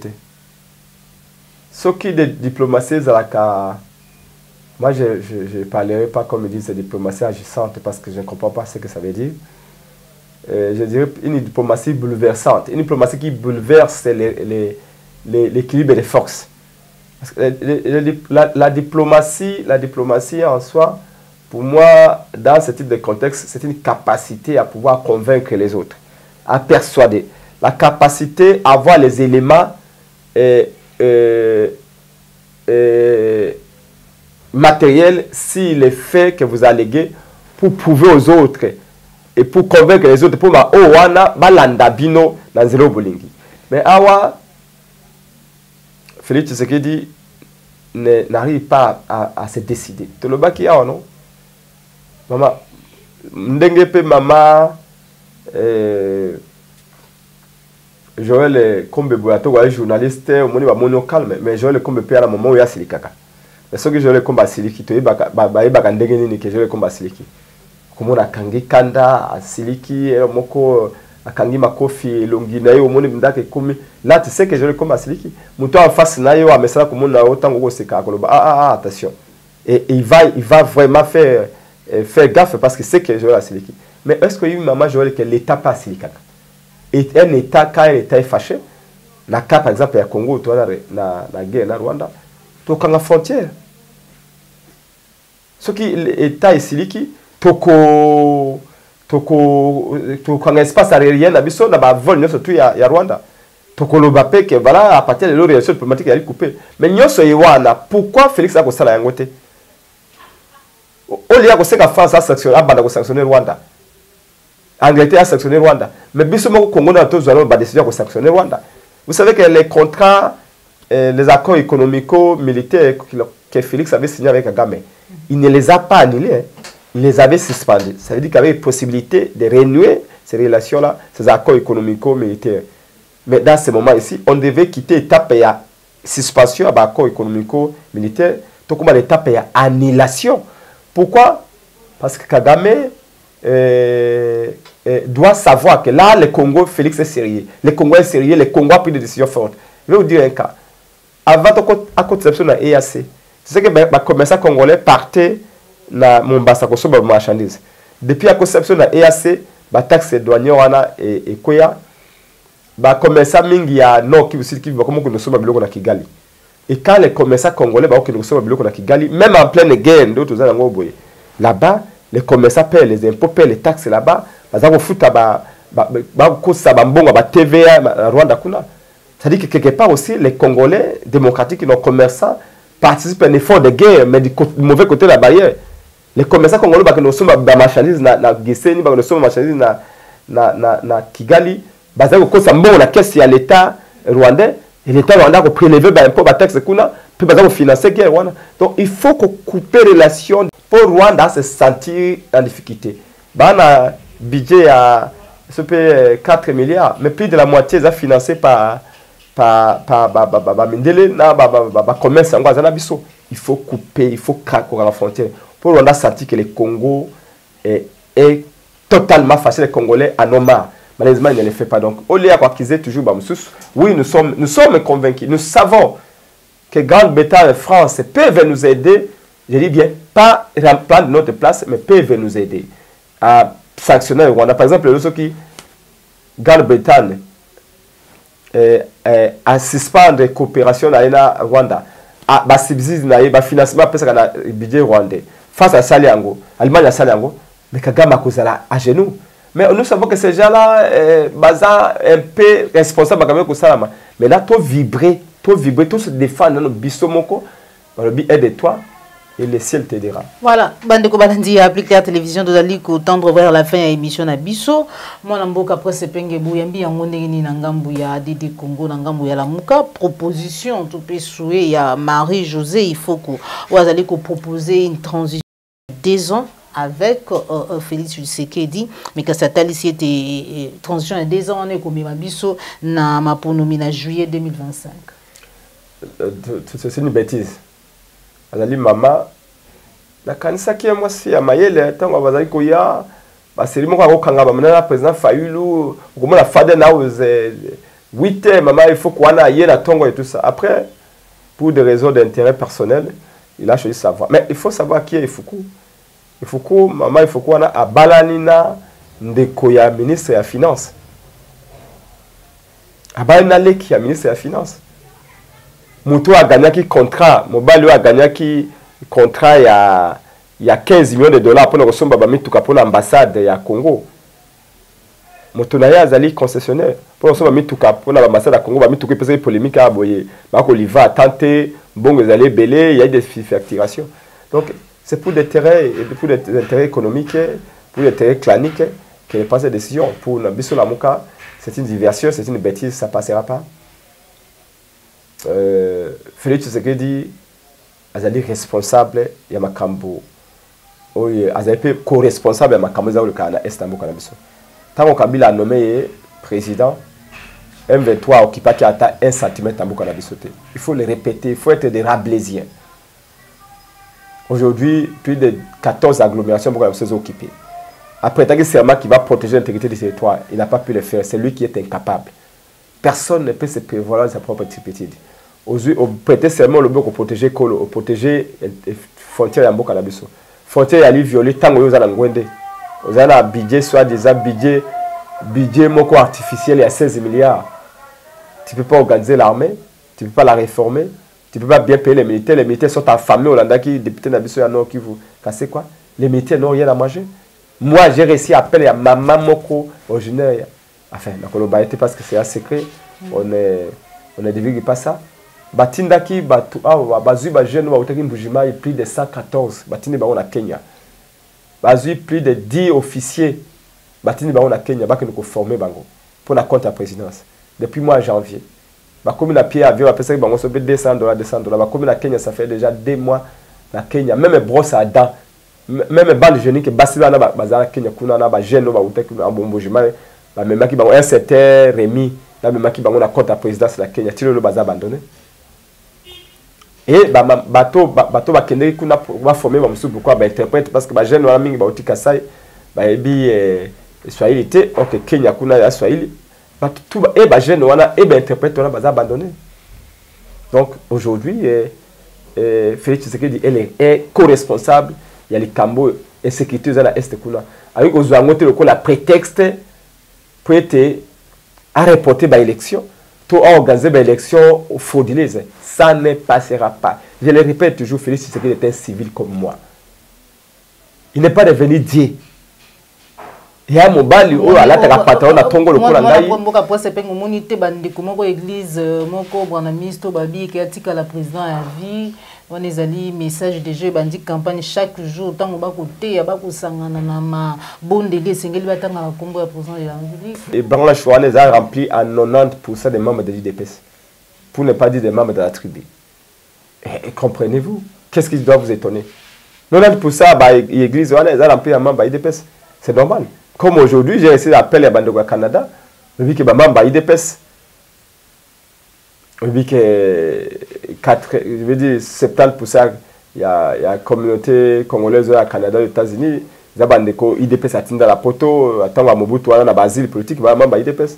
Ce qui est de diplomatie, moi je ne parlerai pas comme ils disent de diplomatie agissante parce que je ne comprends pas ce que ça veut dire. Je dirais une diplomatie bouleversante, une diplomatie qui bouleverse l'équilibre des forces. Parce que la diplomatie en soi, pour moi, dans ce type de contexte, c'est une capacité à pouvoir convaincre les autres, à persuader. La capacité à avoir les éléments matériels, si les faits que vous alléguez, pour prouver aux autres et pour convaincre les autres, pour ma owana balanda bino dans zéro bolingi. Mais awa, Félix Tshisekedi n'arrive pas à se décider. Tu le baki awa non? Maman, ndengepe maman, Joël Kombe Boyato, journaliste, au moment calme, mais Joël Kombe Pé à la moment où il y a Silikaka. Mais ce que Joël Kombe Siliki, tu es bakandengeni que Joël Kombe Siliki. Comme on a Kangi Kanda, à Siliki, Moko, à Kangi Makofi, Longinaï, au monde d'Ake Komi. Là, tu sais que Joël Kombe Siliki. Mouton en face, Nayo, à Messala, comme on a autant de Seka. Attention. Et il va vraiment faire gaffe parce que c'est que Joël Siliki. Mais est-ce qu'il y a une maman Joël que l'État pas Silikaka? Et un État, quand un État est fâché, la cas par exemple, il y a Congo, la guerre, la Rwanda, tu as la frontière. Ce qui l'État est siliki, tu as un espace aérien, tu as un vol, surtout il y a Rwanda. Tu as le Bapé que voilà, à partir de leur relation diplomatique, il y a coupé. Mais nous sommes pourquoi Félix a fait ça? Au lieu de que la France a sanctionné Rwanda. Angleterre a sanctionné Rwanda. Mais Bissimo Congo n'a pas décidé de sanctionner Rwanda. Vous savez que les contrats, les accords économico-militaires que Félix avait signés avec Kagame, il ne les a pas annulés, il les avait suspendus. Ça veut dire qu'il y avait une possibilité de renouer ces relations-là, ces accords économico-militaires. Mais dans ce moment ici, on devait quitter l'étape de suspension à l'accord économico-militaire, tout comme l'étape de annulation. Pourquoi? Parce que Kagame doit savoir que là, le Congo, Félix est sérieux. Le Congo est sérieux, le Congo a pris des décisions fortes. Je vais vous dire un cas. Avant la conception de l'EAC, tu sais que les commerçants congolais partaient dans Mombasa pour les marchandises. Depuis la conception de l'EAC, la taxe douanière et Koya, les commerçants mingi à Nord qui vont comme nous sommes à Kigali. Et quand les commerçants congolais nous sommes à Kigali, même en pleine guerre, là-bas, les commerçants paient les impôts, paient les taxes là-bas. Ils foutent TVA, Rwanda. C'est-à-dire que quelque part aussi, les Congolais démocratiques et nos commerçants participent à un effort de guerre, mais du mauvais côté de la barrière. Les commerçants congolais, nous sommes dans marchandises, dans Giseni, nous sommes dans marchandises, dans Kigali, ils ont la caisse à l'État rwandais, et l'État rwandais a prélevé les impôts, les taxes, puis ils ont financé la guerre. Donc il faut couper les relations pour Rwanda se sentir en difficulté. Un budget à 4 milliards, mais plus de la moitié est financé par Mindele, commerce. Il faut couper, il faut craquer la frontière. Pour Rwanda sentir que le Congo est totalement facile, les Congolais en ont marre. Malheureusement, il ne le fait pas. Donc, au lieu de toujours, oui, nous sommes convaincus. Nous savons que Grande-Bretagne et France peuvent nous aider, je dis bien, pas prendre notre place, mais peuvent nous aider à sanctionner le Rwanda. Par exemple, le qui Grande-Bretagne à suspendre la coopération avec le Rwanda, à subsidier le financement du budget rwandais. Face à Saliango, Allemagne à Saliango, mais Kagame a causé à genoux. Mais nous savons que ces gens-là sont un peu responsables de ça. Mais là, tout vibrer, tout se défendre, nous bisomoko, aide-toi et le ciel t'aidera. Voilà, bande ko balandi appliquer la télévision de Dali ko tendre vers la fin de l'émission na biso. Moi namboka après ce penge bouyambi yango ndenge na ngambu ya Didi Congo na ngambu ya Lamuka proposition tout peut souhaiter ya Marie-Josée il faut que wazali ko proposer une transition de 2 ans avec Félix Tshisekedi mais que ça tali si était transition de 2 ans on est comme biso na maponomi na juillet 2025. C'est une bêtise. Azali mama na kanisa kia mwasi ya mayele tango bazali koya baseli moko akokanga bamana président Fayulu komona fade na 8h mama il faut qu'on aille na tongo et tout ça. Après pour des raisons d'intérêt personnel il a choisi savoir, mais il faut savoir qui est Ifuku. Ifuku mama il faut qu'on a abalanina ndeko ya ministre ya finance abalina leki ya ministre ya finance. Moutou a gagné qui contrat, Mobali a gagné qui contrat il y a 15 millions de dollars pour nous recevoir pour l'ambassade ya Congo. Moutou na azali concessionnaire pour recevoir pour l'ambassade à Congo, Mituka peut être polémique à boyer. Marco Oliva tenté bon vous allez belé, il y a des facturations. Donc c'est pour des intérêts économiques, pour des intérêts claniques qu'elle prend cette décision. Pour Nabiso Lamuka, c'est une diversion, c'est une bêtise, ça passera pas. Félix Tshisekedi azali responsable ya makambo oye azali co-responsable ya makambo za ulukana Istanbul kana biso tango Kabila a nommé président M23 occupaki ata 1 cm tambuka na biso te. Il faut le répéter, il faut être des rablaisiens. Aujourd'hui plus de 14 agglomérations pour sont occupées. Après tant que c'est qui va protéger l'intégrité du territoire, il n'a pas pu le faire, c'est lui qui est incapable. Personne ne peut se prévaloir de sa propre petite. Au prêter seulement le bloc pour protéger Kolo, pour protéger les frontières de Mboka Nabiso. Frontières à lui violer tant que vous avez ngwende. Vous avez un budget soit déjà budget moko artificiel il y a 16 milliards. Tu ne peux pas organiser l'armée, tu ne peux pas la réformer, tu ne peux pas bien payer les militaires. Les militaires sont affamés au Landa qui député Nabiso ya Nord qui vous cassez quoi? Les militaires n'ont rien à manger. Moi j'ai réussi à appeler à maman moko originaire. Enfin, parce que c'est un secret, on ne divulgue pas ça. Batindaki batu bazui ba jeune ba utaki mbujima plus de 114 batindi ba na Kenya. Bazui plus de 10 officiers batindi ba na Kenya ba que nous former bango pour la compte à présidence. Depuis mois janvier. Ba comme la pied avion après ça bango so $200 ba comme la Kenya ça fait déjà 2 mois la Kenya même brosse à dents même bande jeune que basila na bazala Kenya kuna na ba jeune ba utaki mbujima ba même qui bango un certain Rémi la même qui bango na compte à présidence la Kenya tilo le bazar abandonné. Et bateau va kende kuna va former ba musu pourquoi ba interprète parce que ba jeune wala mingi ba utika sai ba ebi Swahili te OK Kenya kuna ya Swahili tout et ba jeune wana et ba interprète wana ba abandonné. Donc aujourd'hui Félix Tshisekedi elle est co-responsable il y a les cambo et sécurité za na est kuna avec ozwangote le la prétexte pour être à reporter ba élection tout organiser ba élection frauduleuse. Ça ne passera pas. Je le répète toujours, Félix Tshisekedi est un civil comme moi. Il n'est pas devenu Dieu. Il y a mon bali où à la patron na tongo le cola ngai. Moi mboka pour sepeng monité bandi komoko église moko bwana ministre babi ki atika la président à vie. On les ali message de jeu bandi campagne chaque jour tango ba côté ya ba ko sangana na ma bondeli sengeli batanga la kombo ya président de la République. Et Bangla Chouane a rempli à 90% des membres de l'IDPS. Pour ne pas dire des membres de la tribu. Et comprenez-vous, qu'est-ce qui doit vous étonner? 90% de l'église, ils ont rempli un membre d'IDPS. C'est normal. Comme aujourd'hui, j'ai essayé d'appeler à Bandego Canada, je dis que les membres d'IDPS, je dis que 70%, il y a la communauté congolaise au Canada, aux États-Unis, ils ont IDPS à la poto, attends, à Mobutu, à la basile politique, ils ont membre d'IDPS.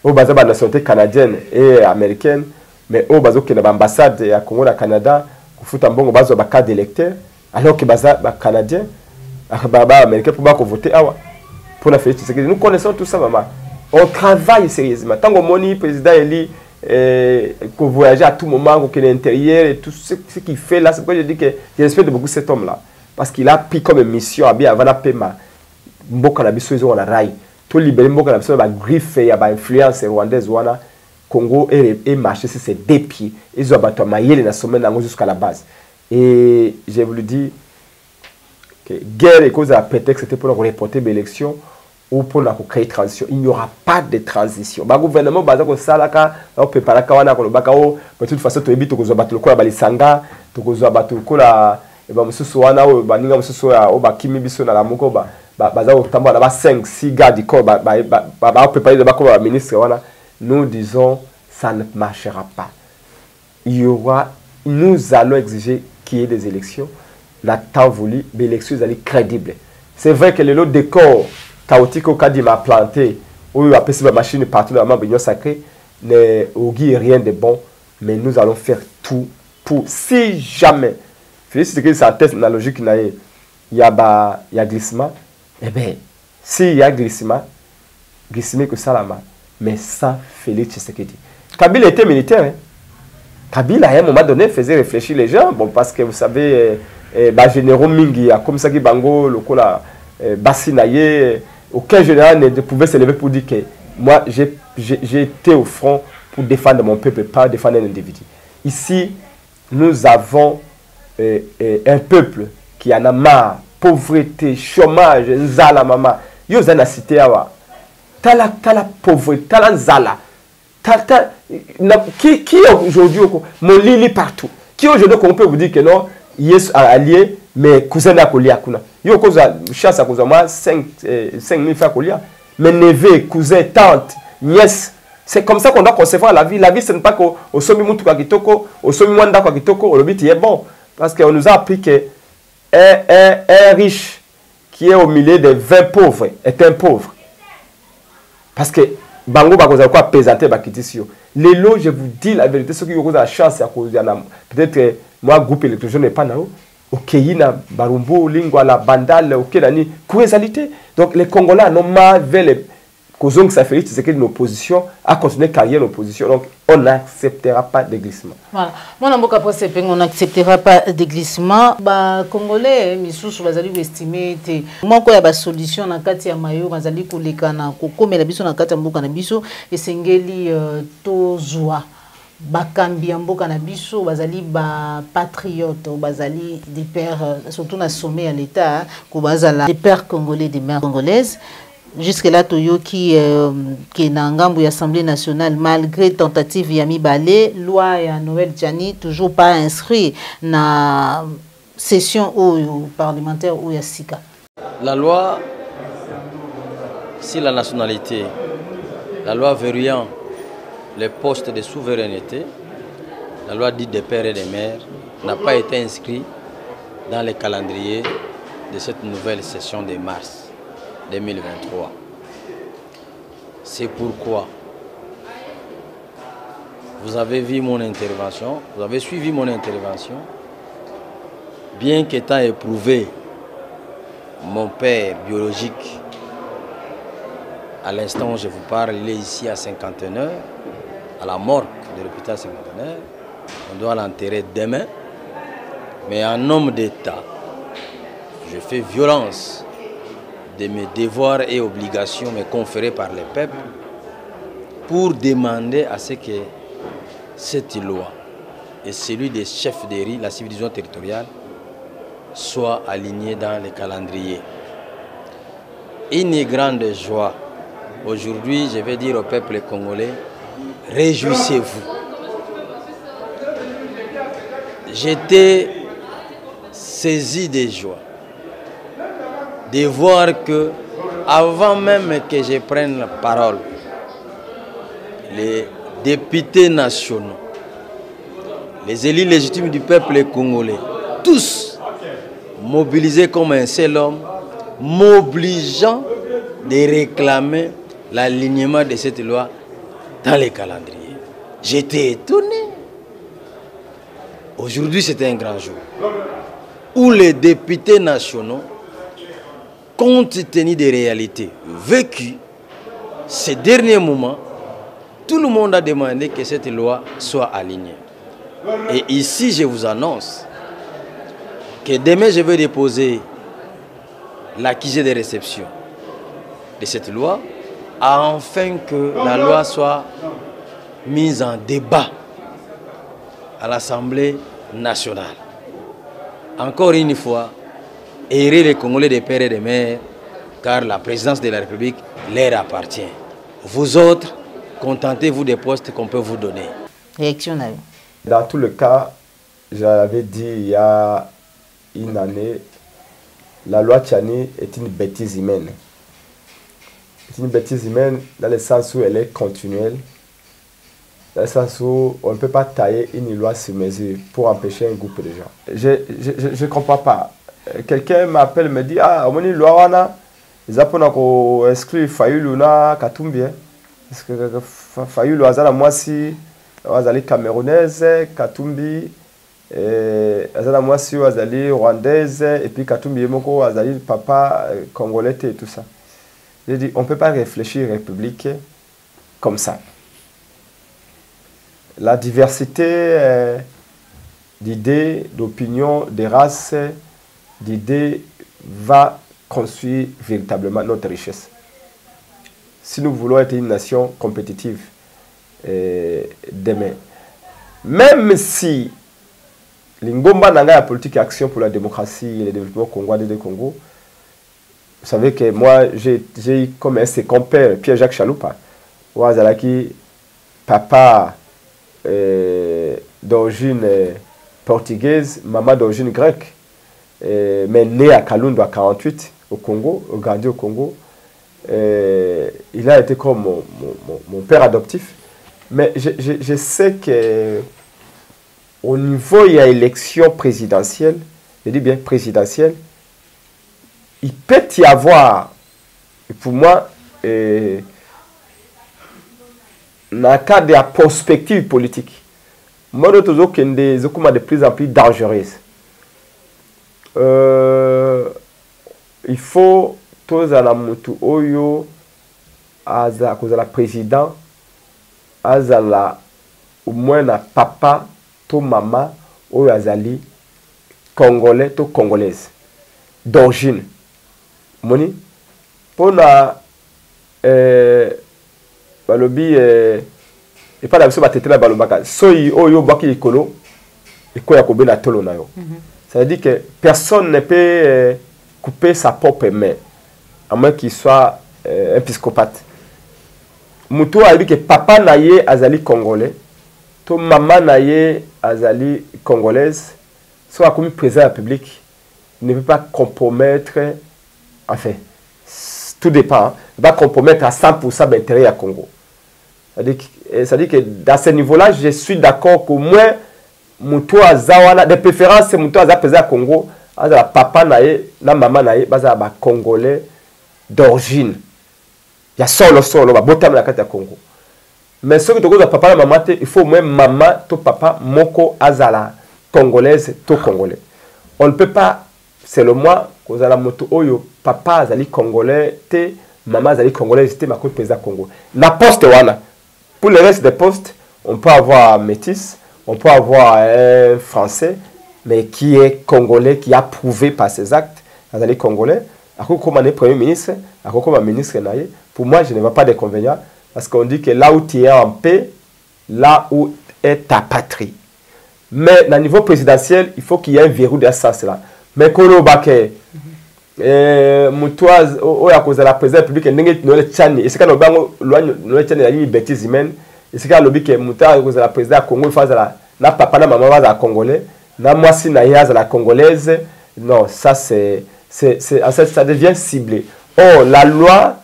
Au bas de la nationalité canadienne et américaine, mais au bazo que na ambassade ya Congo na Canada kufuta mbongo bazo ba carte d'électeur alors que baza ba canadien ba américain pour ba voter awa pour la fête. Nous connaissons tout ça maman. On travaille sérieusement. Tant que mon président Eli qu'on voyage à tout moment, qu'on est à l'intérieur et tout ce qu'il fait là, c'est pourquoi je dis que je respecte beaucoup cet homme là parce qu'il a pris comme mission à bien avant la paiement. Mboka na biso ils ont la rail. Tout libérer mboka na biso ba griffe ya ba influence rwandaise wana Congo et marché c'est deux pieds. Ils ont battu maïle na sommet jusqu'à la base. Et je vous le dis que guerre et cause à prétexte c'était pour reporter l'élection ou pour créer transition. Il n'y aura pas de transition. Le gouvernement va préparer de toute façon tu évites que battre le coup à Balisanga, tu que battre le coup à Bamususuana ou Baninga Mususuana ou Bakimi Biso na la Moko baza autant là 5 6 gars du corps préparer le bako ministre wana. Nous disons ça ne marchera pas. Nous allons exiger qu'il y ait des élections. La temps voulu, mais l'élection est crédible. C'est vrai que le décor chaotique au cas de m'a planté, où il a passé ma machine partout dans la main sacrée, n'est rien de bon, mais nous allons faire tout pour, si jamais, c'est que c'est un test analogique, il y a glissement, eh bien, s'il y a glissement que ça la main, mais ça, Félix Tshisekedi. Kabila était militaire, hein. Kabila, à un moment donné, faisait réfléchir les gens, bon, parce que vous savez, généraux Mingi, comme ça qui bango, le cola, Bassinaye, aucun général ne pouvait se lever pour dire que moi, j'ai été au front pour défendre mon peuple, pas défendre un individu. Ici, nous avons un peuple qui en a marre, pauvreté, chômage, nzala mama. Yo zana cité awa. Tala pauvreté, tala nzala. Qui aujourd'hui, mon lili partout. Qui aujourd'hui, on peut vous dire que non, yes allié, mais cousin n'a pas lié à kuna. Yo cause chasse à cause moi 5 000 francs colia. Mais neveu, cousin, tante, nièce. C'est comme ça qu'on doit concevoir la vie. La vie, ce n'est pas qu'au sommet moutou kwa kitoko, au sommet mwanda kwa kitoko, le but est bon. Parce qu'on nous a appris que un riche qui est au milieu de 20 pauvres est un pauvre. Parce que bango bakoza quoi pesanter bakitisio. Les lots, je vous dis la vérité, ceux qui ont la chance à cause peut-être moi groupe électrogène n'est pas là. Ok, na barumbu lingua la bandale ok nani kuezalité. Donc les Congolais n'ont pas vers les causons que ça fait c'est que une opposition a continué carrière l'opposition. Donc on n'acceptera pas de glissement. Voilà. Moi n'amboka pour ces on n'acceptera pas de glissement. Ba Congolais misusu bazali estimer te. Moi quoi ya ba solution na kati ya mayo bazali kolekana ko komela biso na kati ya mboka na biso esengeli tozwa. Bakambi mboka na biso bazali ba patriote bazali des pères surtout na sommet à l'état ko bazala des pères congolais des mères congolaises jusque là toyo qui est na ngambo ya Assemblée nationale malgré tentative ya mibale loi ya Noël Tchani toujours pas inscrit na session au parlementaire ou ya sika. La loi si la nationalité, la loi verrouillant les postes de souveraineté, la loi dite des pères et des mères, n'a pas été inscrite dans le calendrier de cette nouvelle session de mars 2023. C'est pourquoi vous avez vu mon intervention, vous avez suivi mon intervention, bien qu'étant éprouvé, mon père biologique, à l'instant où je vous parle, il est ici à Cinquantenaire, à la morgue de l'hôpital Cinquantenaire. On doit l'enterrer demain. Mais en homme d'État, je fais violence de mes devoirs et obligations me conférées par le peuple pour demander à ce que cette loi et celui des chefs des RI, la civilisation territoriale, soient alignés dans le calendrier. Une grande joie. Aujourd'hui, je vais dire au peuple congolais, réjouissez-vous. J'étais saisi de joie de voir que, avant même que je prenne la parole, les députés nationaux, les élus légitimes du peuple congolais, tous mobilisés comme un seul homme, m'obligeant de réclamer l'alignement de cette loi dans les calendriers. J'étais étonné. Aujourd'hui, c'est un grand jour où les députés nationaux, compte tenu des réalités vécues, ces derniers moments, tout le monde a demandé que cette loi soit alignée. Et ici, je vous annonce que demain, je vais déposer l'accusé de réception de cette loi, afin que la loi soit mise en débat à l'Assemblée nationale. Encore une fois, errer les Congolais des pères et des mères, car la présidence de la République leur appartient. Vous autres, contentez-vous des postes qu'on peut vous donner. Réaction. Dans tout le cas, j'avais dit il y a une année, la loi Tchani est une bêtise humaine. C'est une bêtise humaine dans le sens où elle est continuelle, dans le sens où on ne peut pas tailler une loi sur mesure pour empêcher un groupe de gens. Je ne comprends pas. Quelqu'un m'appelle, me dit, ah, on a une loi, wana, ils ont exclu Fayulu na Katumbi. Parce que Fayulu azala mwasi, azali camerounaise, Katumbi, azala mwasi, azali rwandaise, et puis Katumbi yemoko, azali papa congolais et tout ça. Je dis, on ne peut pas réfléchir République comme ça. La diversité d'idées, d'opinions, de races, d'idées va construire véritablement notre richesse. Si nous voulons être une nation compétitive demain, même si l'ingomba n'a la politique et action pour la démocratie et le développement Congo, vous savez que moi, j'ai eu comme un second père, Pierre-Jacques Chaloupa, qui papa d'origine portugaise, maman d'origine grecque, mais né à Kalundu à 48, au Congo, grandi au Congo. Il a été comme mon père adoptif. Mais je sais qu'au niveau, il y a élection présidentielle, je dis bien présidentielle, il peut y avoir, pour moi, dans le cas de la perspective politique, moi, je trouve que des de plus en plus dangereuses. Il faut tous à la mutu oyo à la président à la au moins na papa to maman oyo azali congolais to congolaise d'origine. Moni pour la balobi et pas la biso batete la balobaka soyi oyo baki ikolo ikoya kobena tolo na yo. Ça veut dire que personne ne peut couper sa propre main à moins qu'il soit un psychopathe. Moutou a dit que papa naye azali congolais, to maman naye azali congolaise, soit comme président de la République, ne peut pas compromettre, enfin, tout dépend, ne peut pas compromettre à 100% l'intérêt à Congo. C'est-à-dire que dans ce niveau-là, je suis d'accord qu'au moins, Moutou azawana, de préférence, Moutou aza président à Congo, azala papa naye, na maman naye, bazala ba congolais d'origine. Il y a solo, botam la carte à Congo. Mais ce que tu as papa et maman, il faut même maman, to papa, moko, azala, congolaise, to congolais. On ne peut pas, c'est le moi, qu'on a la moto, oyo, papa, azali congolais, te, maman, azali congolaise, te, ma côte président Congo. La poste, wana. Pour le reste des postes, on peut avoir métis, on peut avoir un français, mais qui est congolais, qui a prouvé par ses actes, azali congolais. Comme un premier ministre, comme un ministre, pour moi, je ne vois pas d'inconvénient. Parce qu'on dit que là où tu es en paix, là où est ta patrie. Mais, au niveau présidentiel, il faut qu'il y ait un verrou de ce sens-là. Mais quand on va que Moutouaz, ou à cause de la présidence publique, et c'est quand on a une bêtise humaine, et c'est quand on a que Moutouaz, à cause de la présidence Congo, il faut na papa, na maman, na congolais, na moi, si na la congolaise. Non, ça c'est. Ça devient ciblé. Or, la loi,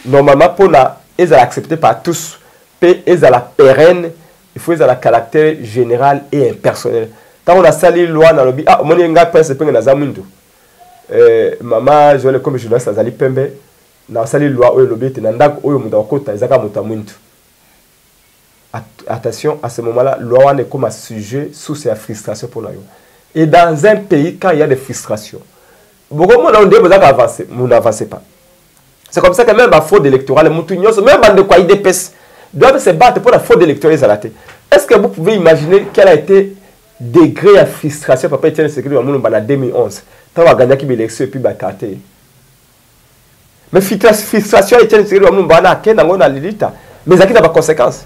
normalement, pour la, elle est acceptée par tous. Elle est la pérenne, il faut qu'elle ait un caractère général et impersonnel. Quand on a sali loi dans le bi, ah, on a pense que na zamundu. Maman, je comme je dois sali pembe, na sali loi oyo lobi te ndak oyo muda okota ezaka mutamuntu. attention, à ce moment-là, loi est comme un sujet sous sa frustration pour nous. Et dans un pays, quand il y a des frustrations, beaucoup de gens ont avancer, vous n'avancez pas. C'est comme ça que même la fraude électorale, même de quoi ils dépassent, doivent se battre pour la fraude électorale. Est-ce que vous pouvez imaginer quel a été le degré de frustration par Etienne Tshisekedi en 2011, quand on a gagné l'élection et puis on a carté. Mais frustration Etienne Tshisekedi en 2011, mais ça n'a pas de conséquences.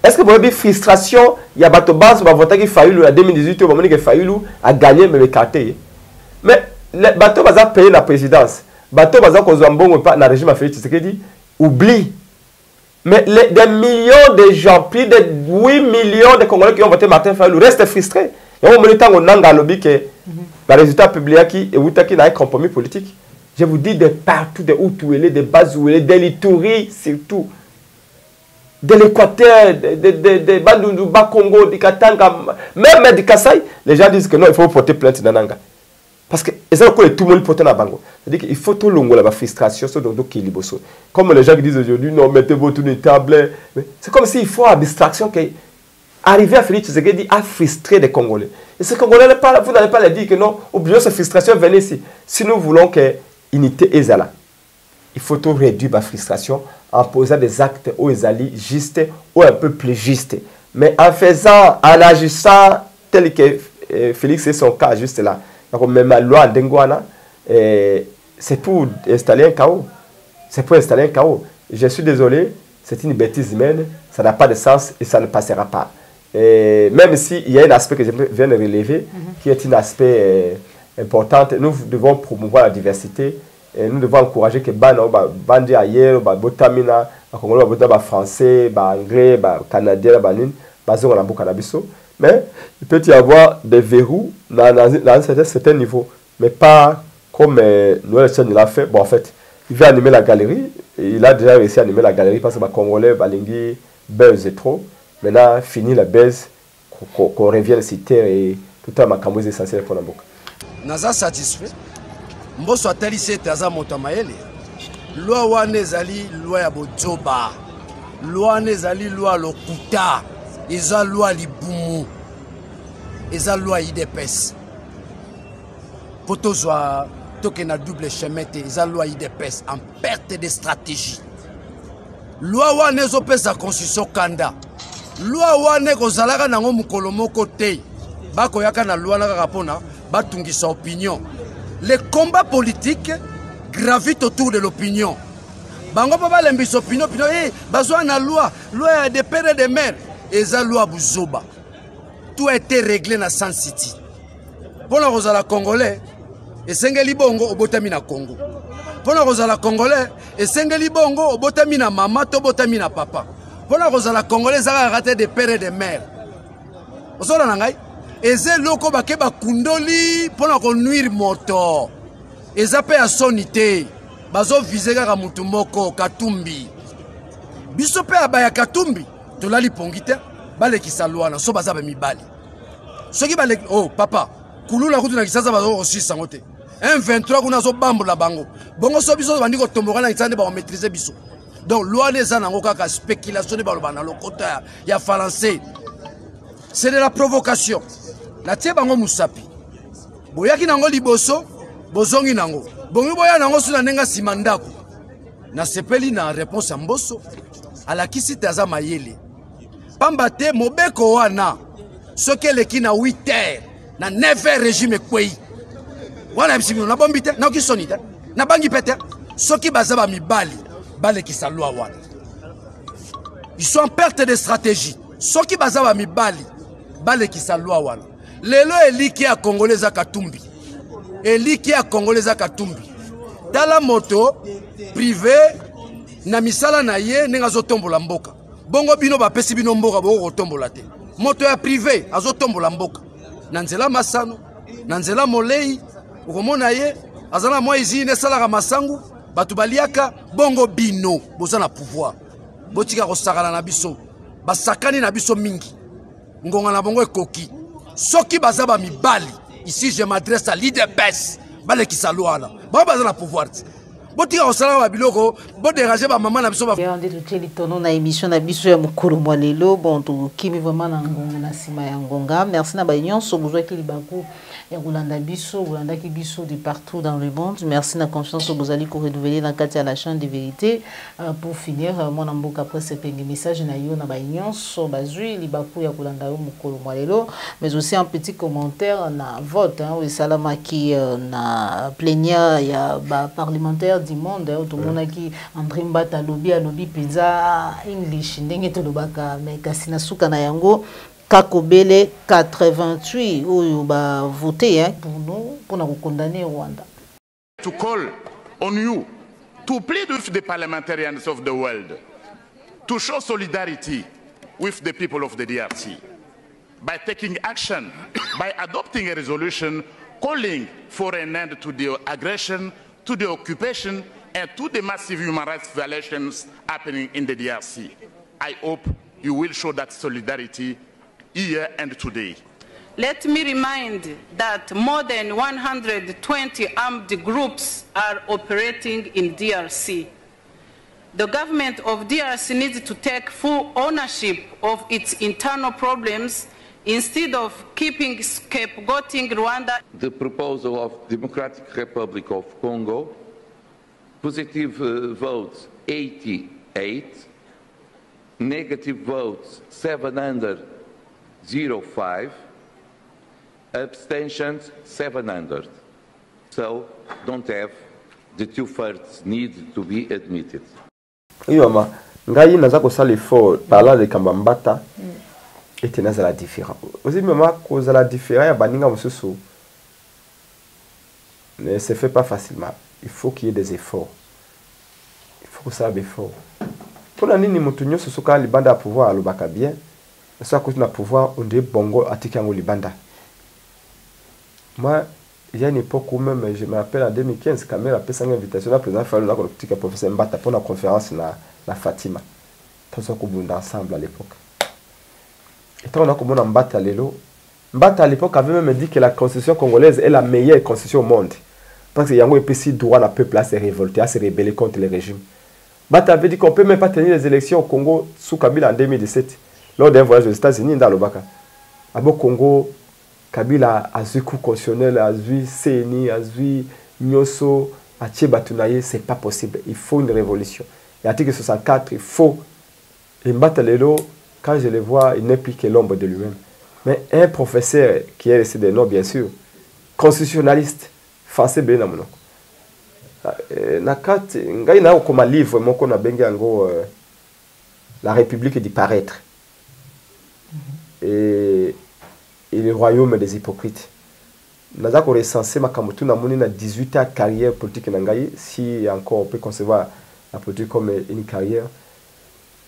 Est-ce que vous avez frustration, il y a des base, qui a voté qui Fayoulou en 2018, qui Fayoulou a gagné, mais écarté. Mais les bateaux qui ont payé la présidence, les bateaux qui ont payé le régime Félix Tshisekedi, oublie. Mais des millions de gens, plus de 8 millions de Congolais qui ont voté Martin Fayoulou restent frustrés. Et on me dit que le résultat publié qui est un compromis politique. Je vous dis de partout, de Outouélé, de Bazouélé, de l'Itourie surtout. De l'Équateur, de Bandundu, Bakongo, de Katanga, même de Kassai, les gens disent que non, il faut porter plainte dans Nanga. Parce que tout le monde porte dans Bango. C'est-à-dire qu'il faut tout le monde la frustration sur le qui est comme les gens qui disent aujourd'hui, non, mettez votre table. C'est comme s'il faut une distraction qui arriver à Félix Tshisekedi à frustrer les Congolais. Et ces Congolais, vous n'allez pas leur dire que non, oublions cette frustration, venez ici. Si nous voulons que l'unité est là, il faut tout réduire la frustration en posant des actes où ils allaient justes ou un peu plus justes. Mais en faisant, en agissant tel que Félix est son cas juste là, même la loi d'Engouana, c'est pour installer un chaos. C'est pour installer un chaos. Je suis désolé, c'est une bêtise humaine, ça n'a pas de sens et ça ne passera pas. Et même s'il y a un aspect que je viens de relever, qui est un aspect important, nous devons promouvoir la diversité. Et nous devons encourager que bandi ailleurs, botamina, français, anglais, canadien, mais il peut y avoir des verrous dans un certain niveau, mais pas comme Noël Chen l'a fait. Bon, en fait, il va animer la galerie. Il a déjà réussi à animer la galerie parce que les Congolais, Balingi, baise trop. Maintenant, fini la baise, qu'on revienne citer et tout à ma camouze essentielle pour la boucle. Naza satisfait. Mboso atali sete aza moto mayele. Loi wana ezali loi ya bozoba. Loi wana ezali loi lokuta. Eza loi libumu. Eza loi idepes. Potozwa toke na double chemin te. Eza loi idepes en perte de stratégie. Loi wana ezopesa constitution kanda. Loi wana kozalaka nango mukolo moko te. Bakoyaka na loi na kapona batungisa opinion. Les combats politiques gravitent autour de l'opinion. Bango papa lembis opinion, besoin de la loi des pères et des mères. Et la loi Bouzoba. Tout a été réglé dans San City. Pour la Rosala Congolais, et Sengeli Bongo au Botamina Congo. Pour la Rosala Congolais, et Sengeli Bongo au Botamina Mama, to Botamina Papa. Pour la Rosala Congolais, ça a raté des pères et des mères. Vous savez, eze loko bakeba kundoli pona ko nuire moto eza pe ya sonité bazo viser kaka mutu moko Katumbi biso pe abaya Katumbi tolali pongite balekisa lwana so baza ba mibali soki balek oh papa kulula kutu na kisasa bazo osisa ngote M23 kuna zo bambola bango bongo so biso bandi ko tomboka na kitande ba maîtriser biso donc loi les anango kaka spéculation ba lobana lokota ya français. C'est de la provocation. La tie bango musapi. Boyaki nango liboso, bozongi nango. Bongi boya nango suna nenga simandako. Na sepeli na réponse à Mboso. Ala kisi taza mayele. Pambate mobeko wana. Soke leki na 8h. Na 9h régime kwei. Wana msimi na bombite, na kisonita. Na bangi pete. Soki bazaba mibali. Bale kisa loi wana. Ils sont en perte de stratégie. Soki bazaba mibali. Bale kisa loi wana. Lelo eliki ya Congolais za Katumbi. Eliki ya Congolais za Katumbi. Tala moto privé na misala na ye nenga zo tombola mboka. Bongo bino ba pesi bino mboka bo tombola te. Moto ya privé azo tombola mboka. Na nzela masano, na nzela molei, ukomona ye azala mwa izine salaka masangu, batu baliaka bongo bino boza na pouvoir. Botika ko sakana na biso. Basakani na biso mingi. Ngonga na bongo ekoki. Soki bazaba mibali, ici je m'adresse à l'IDPS, bale ki saluana, ba baza na pouvoir. botika kosala ba biloko bodéranger ba maman na biso ba on dit que les tono na émission na biso ya mokolo mwa lelo bon to kimi vraiment na ngonga na sima ya ngonga merci na ba nyonso bozwa ki libaku ya kolanda biso kolanda ki biso de partout dans le monde merci na confiance bozali ko renouveler na kati ya la chaîne de vérité pour finir mon amboka après ce petit message na yo na ba nyonso bazui libaku ya kolanda yo mokolo mwa lelo mais aussi un petit commentaire na vote oui salamaki na plénière ya ba parlementaire du monde tout le monde qui André Mbata lobi pizza English ndenge to lobaka mais kasi na suka na yango Kakobele 88 oyo ba voté pour nous pour nous condamner Rwanda. To call on you to plead with the parliamentarians of the world to show solidarity with the people of the DRC by taking action, by adopting a resolution calling for an end to the aggression, to the occupation, and to the massive human rights violations happening in the DRC. I hope you will show that solidarity here and today. Let me remind that more than 120 armed groups are operating in DRC. The government of DRC needs to take full ownership of its internal problems instead of keeping scapegoating Rwanda. The proposal of Democratic Republic of Congo, positive votes 88, negative votes 705, abstentions 700. So don't have the two-thirds need to be admitted. Oui, maman. Ngai naza kosala l'effort parlant de Kambambata et nazala différent. Aussi maman kozala différent ya baninga mosusu. Ne se fait pas facilement. Il faut qu'il y ait des efforts. Il faut que ça ait effort. Pour la nini mutunyo sosoka libanda à pouvoir alobaka bien. Ça cause na pouvoir on dit bongo atikango libanda. Moi, il y a une époque où même, je me rappelle en 2015, quand même, après une invitation, le président Fallou, le professeur Mbata, pour la conférence na Fatima. Tous on a ensemble à l'époque. Et quand on a commencé à Mbata Lelo, Mbata à l'époque avait même dit que la constitution congolaise est la meilleure constitution au monde. Parce qu'il y a un petit droit à peuple à se révolter, à se rebeller contre le régime. Mbata avait dit qu'on ne peut même pas tenir les élections au Congo sous Kabila en 2017, lors d'un voyage aux États-Unis dans le Baka. Au Congo, Kabila a vu coup constitutionnel, a vu CNI, a vu Nyoso, a Tchébatunaye, c'est pas possible. Il faut une révolution. Et l'article 64, il faut. Et Mbata Lelo, quand je le vois, il n'est plus que l'ombre de lui-même. Mais un professeur qui est resté des noms, bien sûr, constitutionnaliste, français, bien na monoko. Nakati, ngai na comme un livre, mon qu'on a bengi en gros, La République du paraître. Et le royaume des hypocrites. Nous avons recensé ma 18 ans de carrière politique en Angaï, si encore on peut concevoir la politique comme une carrière.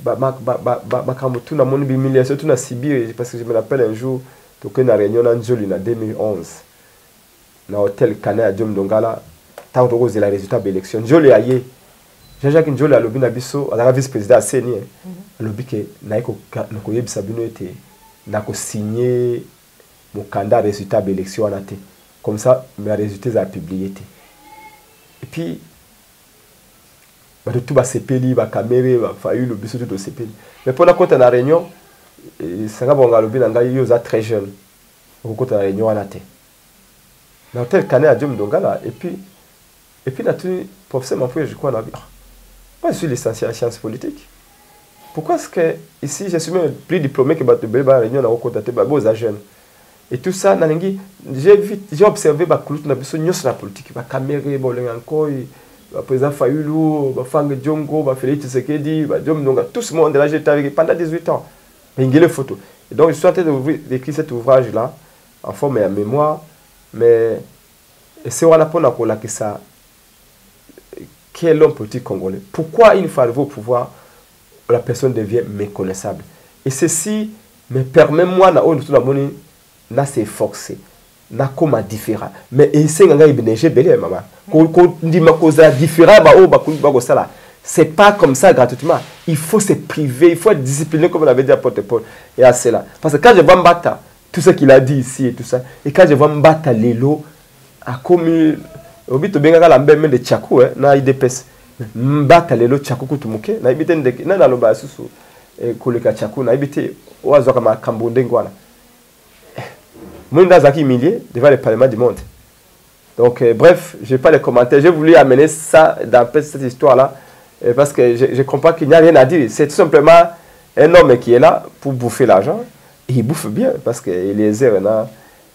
Ma Kamoutuna mon humiliation tout na Sibir parce que je me rappelle un jour toke na réunion en Njoli en 2011 na hôtel Kana à Diom Dongala tant rose de la résultat de l'élection Njoli aye Jean-Jacques Njoli a lobby na biso a vice-président à CNI lobby que na ko yebisa bino ete na ko signer mon candidat résultat de l'élection en até comme ça mes résultats a publié et puis tout va s'épeli va caméra va faillir le biso tout s'épeli mais pour la côte en réunion ça va bon galobi nanga yo za très jeune au côté en réunion en até dans tel canet à Diom Dongala et puis là tu professeur m'emploie je crois on a dit moi je suis licencié en sciences politiques pourquoi est-ce que ici je suis même plus diplômé que battu beba réunion na côté te beaux jeunes et tout ça nangi j'ai observé ba kulut na biso nyos na politique ba caméra bolenga encore le président Fayoulou, Fang Djongo, Félix Tshisekedi, Diom Dongala, tout ce monde là j'étais avec pendant 18 ans. Mais il y a les photos. Et donc je suis en train d'écrire cet ouvrage là en forme et en mémoire, mais c'est on a pas que ça quel est l'homme politique congolais. Pourquoi une fois arrivé au pouvoir la personne devient méconnaissable. Et ceci me permet moi na tout la monnaie na c'est forcé. Na comme différent mais essayer nga ibneje belé maman ko ndima koza différent ba o ba ko sala c'est pas comme ça gratuitement il faut se priver il faut être discipliné comme on avait dit à Porte-Paul et à cela parce que quand je vois Mbata tout ce qu'il a dit ici et tout ça et quand je vois Mbata Lelo a commis obi to benga la mbeme de Tchakou na IDPS mbata lelo Tchakou kutumuke na ibite ndeke na naloba susu koleka Tchakou na ibite oazo kama kambonde ngwana Munda zaki humilié devant le Parlement du monde. Donc bref, je n'ai pas les commentaires, j'ai voulu amener ça dans cette histoire là parce que je comprends qu'il n'y a rien à dire, c'est tout simplement un homme qui est là pour bouffer l'argent et il bouffe bien parce que Eliezer na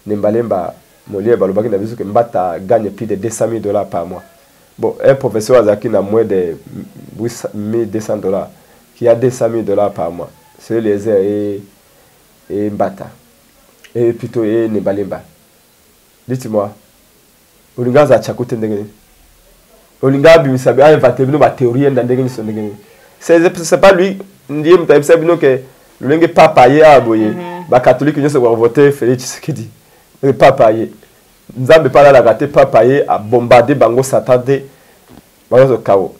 Nembalemba Molière Balobaki n'a vu que Mbata gagne plus de $200,000 par mois. Bon, un professeur Azaki n'a moins de $1,200 qui a $200,000 par mois. C'est Eliezer et Mbata. Et plutôt Nembalemba. Dites-moi, Olinga za Tchakou ndenge. Olinga bimisabi a inventé une théorie ndenge ndenge. C'est pas lui ndiye mtaibisa bino que lolenge papa ye aboye ba catholique nyose kwa voter Félix Tshisekedi. Papa ye. Nzambe pala la gâté papa ye a bombardé bango satade bango kawo.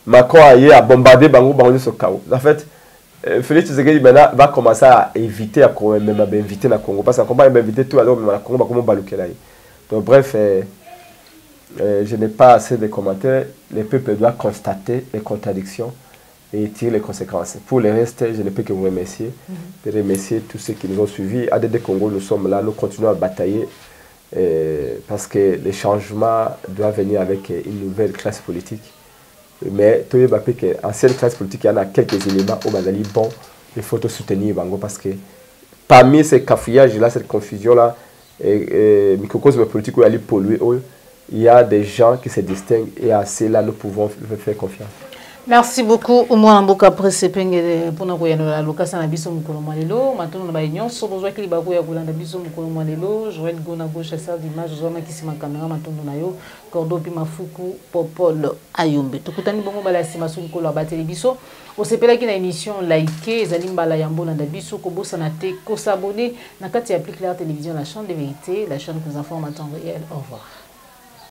Macron ye a bombardé bango so kawo. En fait, Félix Tshisekedi maintenant va commencer à éviter à même inviter na Congo parce qu'on va inviter tout alors na Congo comment balukela. Donc bref, je n'ai pas assez de commentaires. Le peuple doit constater les contradictions et tirer les conséquences. Pour le reste, je ne peux que vous remercier. De remercier tous ceux qui nous ont suivis. ADD Congo, nous sommes là, nous continuons à batailler parce que les changements doivent venir avec une nouvelle classe politique. Mais Toye Bappé, ancienne classe politique, il y en a quelques éléments au Bazali. Bon, il faut te soutenir Bango parce que parmi ces cafouillages-là, cette confusion-là, microcosme politique où il y a pollué, il y a des gens qui se distinguent et à cela nous pouvons faire confiance. Merci beaucoup. Au moins, beaucoup après ce penge pour nous voyer la location na biso mukolo malelo. Maintenant, na baignon so besoin qu'il ba koya kolanda biso mukolo malelo. Joël Gona gauche ça d'image zona qui sima caméra maintenant na yo. Cordo pi mafuku Popol Ayombe. Tukutani bongo bala sima so mukolo ba télévision. O sepela ki na émission liker ezali mbala yambo na biso ko bossa na te ko s'abonner na kati ya Plus Clair Télévision, la chaîne de vérité, la chaîne qui vous informe en temps réel. Au revoir.